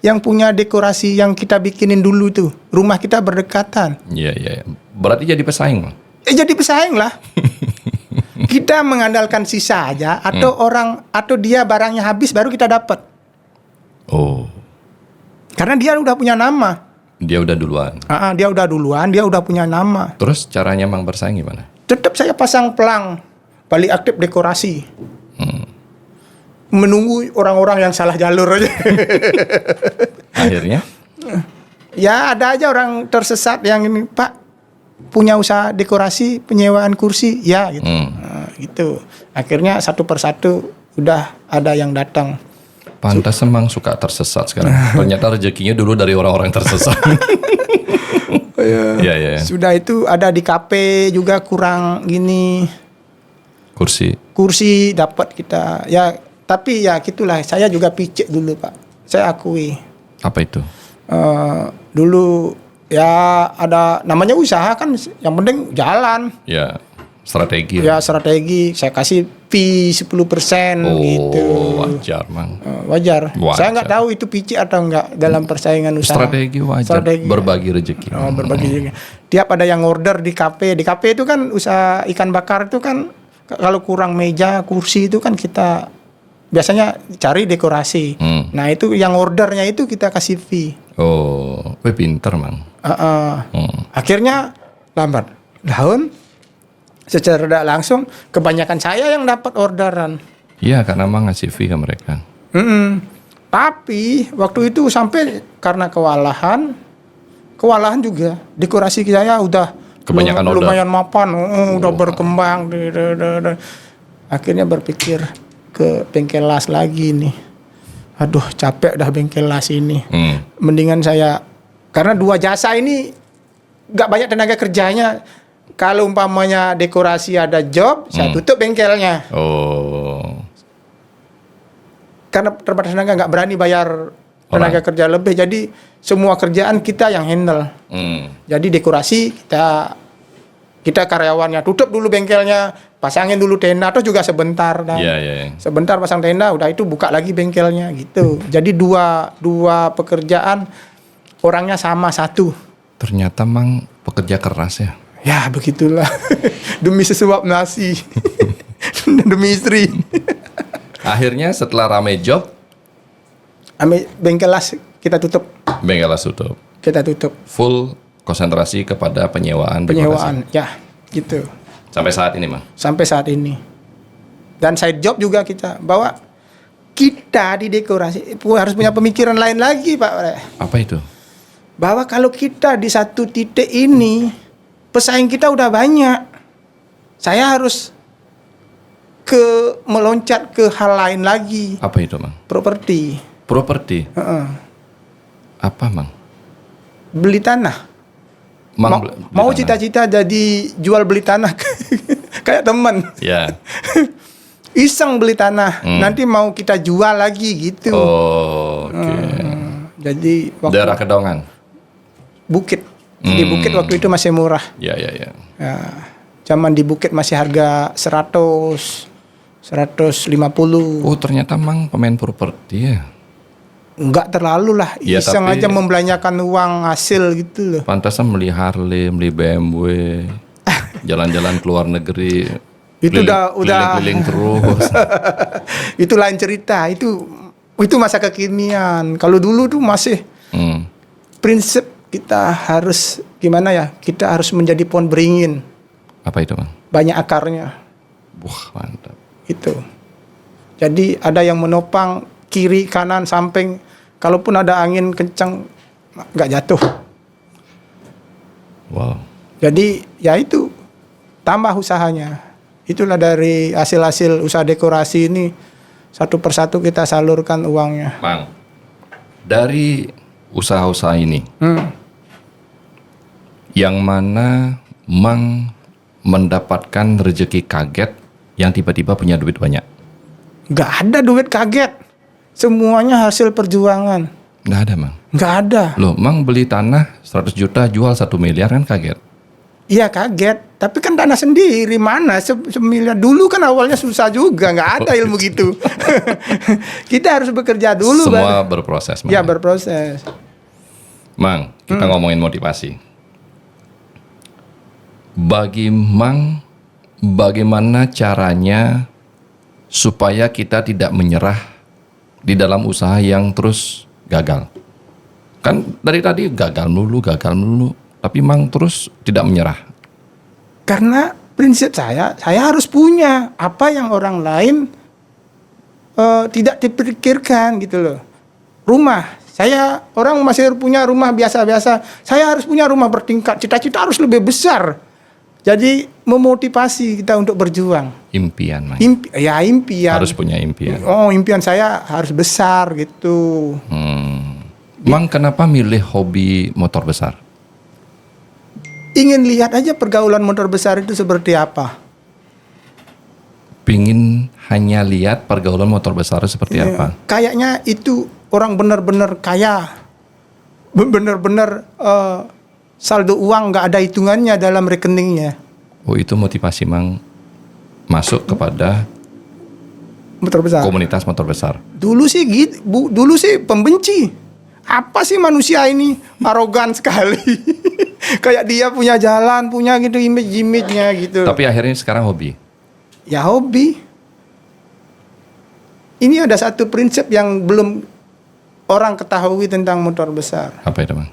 yang punya dekorasi yang kita bikinin dulu tuh. Rumah kita berdekatan. Iya, iya. Berarti jadi pesaing, Mang. Jadi pesaing lah. Kita mengandalkan sisa aja atau dia barangnya habis baru kita dapat. Oh, Karena dia udah punya nama. dia udah duluan. Dia udah duluan, dia udah punya nama. Terus caranya Mang bersaing gimana? Tetap saya pasang pelang balik aktif dekorasi. Menunggu orang-orang yang salah jalur aja. Akhirnya? Ya ada aja orang tersesat yang ini, Pak punya usaha dekorasi penyewaan kursi ya gitu. Gitu. Akhirnya satu persatu udah ada yang datang. Pantas emang suka tersesat sekarang. Ternyata rezekinya dulu dari orang-orang tersesat. Iya, iya. Sudah itu ada di kafe juga kurang gini. Kursi dapat kita. Ya, tapi ya gitulah. Saya juga picik dulu, Pak. Saya akui. Apa itu? Dulu ya ada namanya usaha kan yang penting jalan. Ya, strategi. Ya strategi. Saya kasih fee 10% gitu. Wajar, Mang. Wajar. Wajar. Saya nggak tahu itu picik atau enggak dalam persaingan usaha. Strategi wajar. Berbagi rezeki. Berbagi rezeki. Tiap ada yang order di kafe. Di kafe itu kan usaha ikan bakar itu kan kalau kurang meja, kursi itu kan kita biasanya cari dekorasi. Nah itu yang ordernya itu kita kasih fee. Oh, pinter, Mang. Akhirnya lambat laun secara tidak langsung kebanyakan saya yang dapat orderan. Iya, karena Mang ngasih fee ke mereka. Tapi waktu itu sampai karena kewalahan juga dekorasi saya udah Kebanyakan order. lumayan mapan, udah berkembang. Akhirnya berpikir ke bengkel las lagi nih. Aduh capek dah bengkel las ini. Mendingan saya karena dua jasa ini nggak banyak tenaga kerjanya. Kalau umpamanya dekorasi ada job, saya tutup bengkelnya. Oh. Karena terbatas tenaga nggak berani bayar tenaga kerja lebih. Jadi semua kerjaan kita yang handle. Jadi dekorasi kita karyawannya tutup dulu bengkelnya, pasangin dulu tenda atau juga sebentar dan sebentar pasang tenda, udah itu buka lagi bengkelnya gitu. Jadi dua pekerjaan orangnya sama satu. Ternyata Mang pekerja keras ya. Ya begitulah. Demi sesuap nasi. Demi istri. Akhirnya setelah rame job, Bengkel las kita tutup. bengkel las tutup. Kita tutup. Full konsentrasi kepada penyewaan. Penyewaan, ya gitu. Sampai saat ini, Mang. Sampai saat ini. Dan side job juga kita bawa. Kita di dekorasi harus punya pemikiran lain lagi, Pak. Apa itu? Bahwa kalau kita di satu titik ini pesaing kita udah banyak, saya harus meloncat ke hal lain lagi. Apa itu, Mang? Properti. Apa, Mang? Beli tanah. Mang Mau cita-cita jadi jual beli tanah kayak teman. Ya. Iseng beli tanah, nanti mau kita jual lagi gitu. Oh, oke. Jadi waktu Daerah Kedongan. Bukit. Di Bukit waktu itu masih murah. Ya. Ya, zaman di Bukit masih harga 150. Oh, ternyata Mang pemain properti ya. Enggak terlalu lah, Ya, iseng tapi- aja membelanjakan uang hasil gitu loh. Pantasan beli Harley, beli BMW, jalan-jalan ke luar negeri. Itu udah keliling terus. Itu lain cerita. Itu masa kekinian. Kalau dulu tuh masih prinsip kita harus gimana ya? Kita harus menjadi pohon beringin. Apa itu, Mang? Banyak akarnya. Wah, mantap. Itu. Jadi ada yang menopang kiri, kanan, samping. Kalaupun ada angin kencang nggak jatuh. Wow. Jadi ya itu tambah usahanya. Itulah dari hasil-hasil usaha dekorasi ini satu persatu kita salurkan uangnya. Mang, dari usaha-usaha ini, yang mana Mang mendapatkan rezeki kaget yang tiba-tiba punya duit banyak? Nggak ada duit kaget. Semuanya hasil perjuangan. Nggak ada, Mang. Nggak ada. Loh, Mang beli tanah 100 juta jual 1 miliar kan kaget? Iya kaget. Tapi kan tanah sendiri mana semiliar. Dulu kan awalnya susah juga. Nggak ada ilmu gitu. Kita harus bekerja dulu. Semua berproses, Mang. Ya berproses. Mang, kita ngomongin motivasi. Bagi Mang, bagaimana caranya supaya kita tidak menyerah di dalam usaha yang terus gagal? Kan dari tadi gagal melulu, tapi Mang terus tidak menyerah. Karena prinsip saya harus punya apa yang orang lain tidak dipikirkan gitu loh. Rumah, orang masih punya rumah biasa-biasa. Saya harus punya rumah bertingkat. Cita-cita harus lebih besar. Jadi memotivasi kita untuk berjuang. Impian, Mang. Impian. Harus punya impian. Oh, impian saya harus besar gitu. Mang kenapa milih hobi motor besar? Ingin lihat aja pergaulan motor besar itu seperti apa. Pingin hanya lihat pergaulan motor besar seperti apa? Kayaknya itu orang benar-benar kaya. Benar-benar saldo uang nggak ada hitungannya dalam rekeningnya. Oh, itu motivasi Mang masuk kepada Motor besar. komunitas motor besar. Dulu sih gitu, dulu sih pembenci. Apa sih manusia ini arogan sekali. Kayak dia punya jalan, punya gitu image-nya gitu. Tapi akhirnya sekarang hobi. Ya hobi. Ini ada satu prinsip yang belum orang ketahui tentang motor besar. Apa itu, Mang?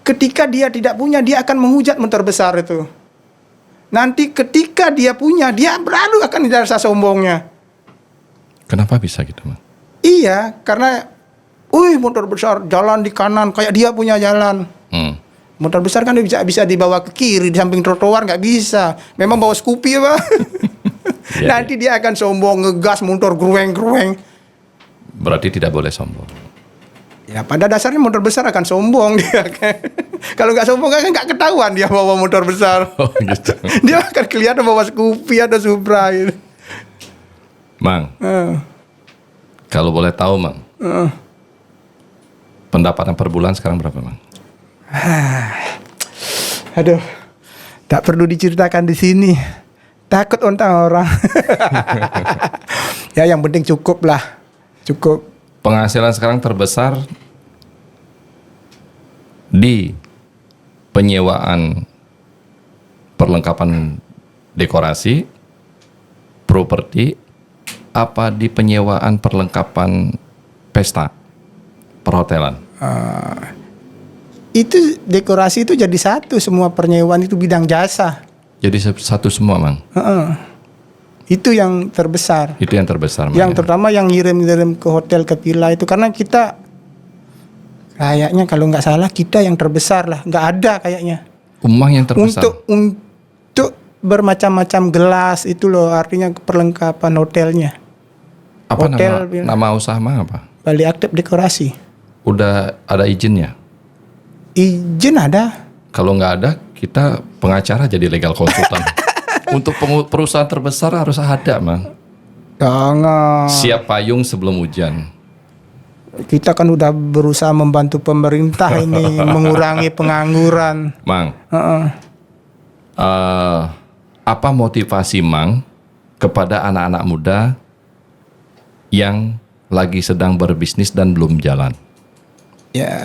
Ketika dia tidak punya, dia akan menghujat motor besar itu. Nanti ketika dia punya, dia baru akan dirasa sombongnya. Kenapa bisa gitu, Mang? Iya, karena motor besar jalan di kanan kayak dia punya jalan. Motor besar kan bisa dibawa ke kiri di samping trotoar nggak bisa. Memang bawa Scoopy ya, Pak. Nanti dia akan sombong ngegas motor grueng-grueng. Berarti tidak boleh sombong. Ya pada dasarnya motor besar akan sombong dia. Kalau nggak sombong kan nggak ketahuan dia bawa motor besar. Oh gitu. Dia akan kelihatan bawa Scoopy atau Supra gitu. Mang, kalau boleh tahu, Mang, pendapatan per bulan sekarang berapa, Mang? Aduh, tak perlu diceritakan di sini. Takut orang. Ya yang penting cukup lah. Cukup. Penghasilan sekarang terbesar di penyewaan perlengkapan dekorasi, properti, apa di penyewaan perlengkapan pesta, perhotelan? Itu dekorasi itu jadi satu, semua penyewaan itu bidang jasa. Jadi satu semua, Mang? Itu yang terbesar. Itu yang terbesar, Mang. Yang terutama yang ngirim-ngirim ke hotel, ke villa itu. Karena kita kayaknya kalau nggak salah kita yang terbesar lah. Nggak ada kayaknya. Mang yang terbesar? Untuk bermacam-macam gelas itu loh, artinya perlengkapan hotelnya. Apa Hotel, nama usaha Mang apa? Bali Aktif Dekorasi. Udah ada izinnya? Izin ada. Kalau nggak ada, kita pengacara jadi legal konsultan. Untuk perusahaan terbesar harus ada, Mang. Jangan. Siap payung sebelum hujan. Kita kan udah berusaha membantu pemerintah ini mengurangi pengangguran. Mang, apa motivasi Mang kepada anak-anak muda yang lagi sedang berbisnis dan belum jalan? Ya,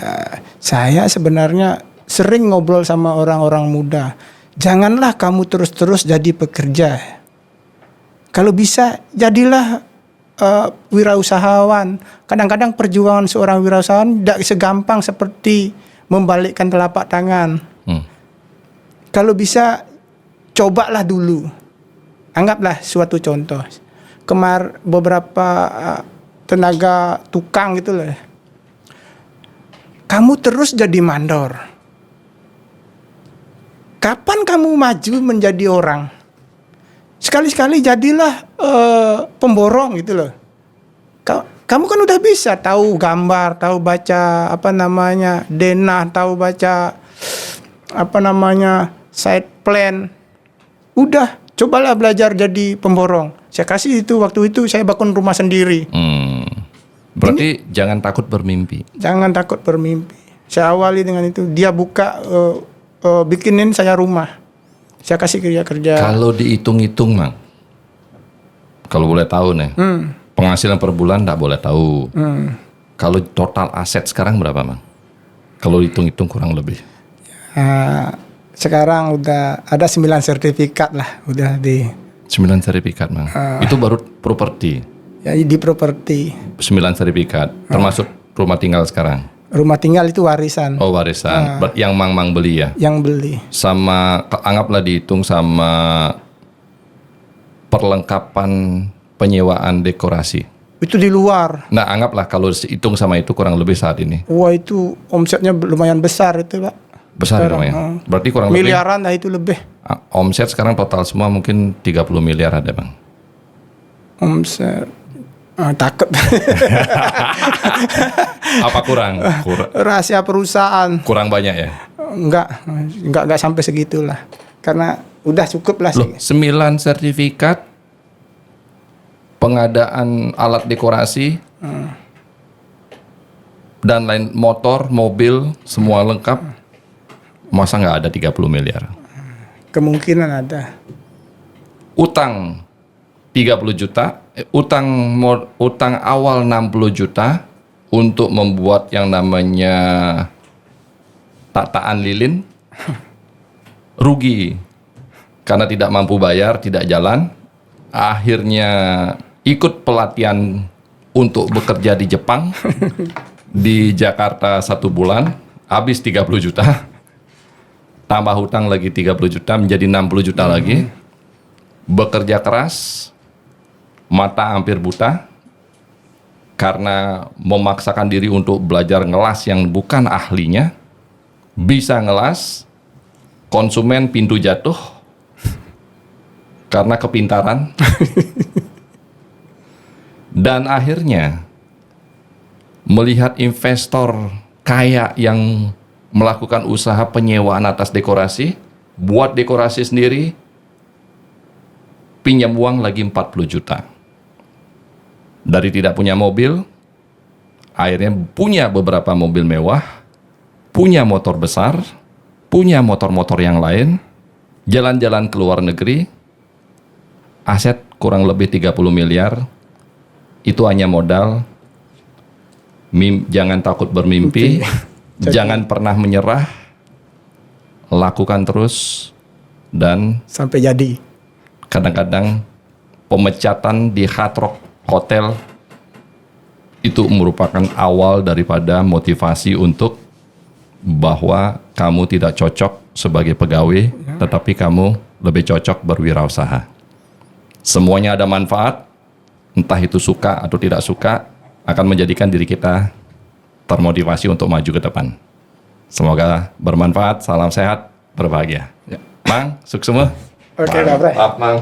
saya sebenarnya sering ngobrol sama orang-orang muda. Janganlah kamu terus-terus jadi pekerja. Kalau bisa, jadilah wirausahawan. Kadang-kadang perjuangan seorang wirausahawan tidak segampang seperti membalikkan telapak tangan. Kalau bisa, cobalah dulu. Anggaplah suatu contoh. Beberapa tenaga tukang gitu lah. Kamu terus jadi mandor. Kapan kamu maju menjadi orang? Sekali-sekali jadilah pemborong gitu loh. Kamu kan udah bisa tahu gambar, tahu baca denah, tahu baca side plan. Udah, cobalah belajar jadi pemborong. Saya kasih itu, waktu itu saya bangun rumah sendiri. Berarti jangan takut bermimpi. Jangan takut bermimpi. Saya awali dengan itu. Dia buka, bikinin saya rumah. Saya kasih kerja-kerja. Kalau dihitung-hitung, Mang, kalau boleh tahu nih, penghasilan per bulan tak boleh tahu. Kalau total aset sekarang berapa, Mang? Kalau hitung-hitung kurang lebih. Sekarang udah ada 9 sertifikat lah, udah di 9 sertifikat, Mang. Itu baru properti. ya di properti. 9 sertifikat, termasuk rumah tinggal sekarang. Rumah tinggal itu warisan. Oh, warisan. Yang Mang beli ya? Yang beli. Sama, anggaplah dihitung sama perlengkapan penyewaan dekorasi. Itu di luar. Nah, anggaplah kalau hitung sama itu kurang lebih saat ini. Wah, itu omsetnya lumayan besar itu, Pak. Besar Sekarang, namanya. Berarti kurang lebih miliaran lah itu lebih. omset sekarang total semua mungkin 30 miliar ada, Bang. Omset takut. Apa kurang? Rahasia perusahaan. Kurang banyak ya? Enggak sampai segitulah. Karena udah cukup lah Loh, sih. 9 sertifikat pengadaan alat dekorasi dan lain, motor, mobil, semua lengkap. Masa nggak ada 30 miliar? Kemungkinan ada. Utang 30 juta, utang awal 60 juta untuk membuat yang namanya tataan lilin, rugi karena tidak mampu bayar, tidak jalan, akhirnya ikut pelatihan untuk bekerja di Jepang, di Jakarta 1 bulan, habis 30 juta, tambah hutang lagi 30 juta, menjadi 60 juta lagi, bekerja keras, mata hampir buta, karena memaksakan diri untuk belajar ngelas yang bukan ahlinya, bisa ngelas, konsumen pintu jatuh, karena kepintaran, dan akhirnya melihat investor kaya yang melakukan usaha penyewaan atas dekorasi, buat dekorasi sendiri, pinjam uang lagi 40 juta. Dari tidak punya mobil, akhirnya punya beberapa mobil mewah, punya motor besar, punya motor-motor yang lain, jalan-jalan ke luar negeri, aset kurang lebih 30 miliar, itu hanya modal. Jangan takut bermimpi, jangan pernah menyerah, lakukan terus, dan Sampai jadi. kadang-kadang pemecatan di Hard Rock Hotel itu merupakan awal daripada motivasi untuk bahwa kamu tidak cocok sebagai pegawai, tetapi kamu lebih cocok berwirausaha. Semuanya ada manfaat, entah itu suka atau tidak suka, akan menjadikan diri kita termotivasi untuk maju ke depan. Semoga bermanfaat, salam sehat, berbahagia. Mang, sukses semua. Oke, Pak Pres. Maaf, Mang.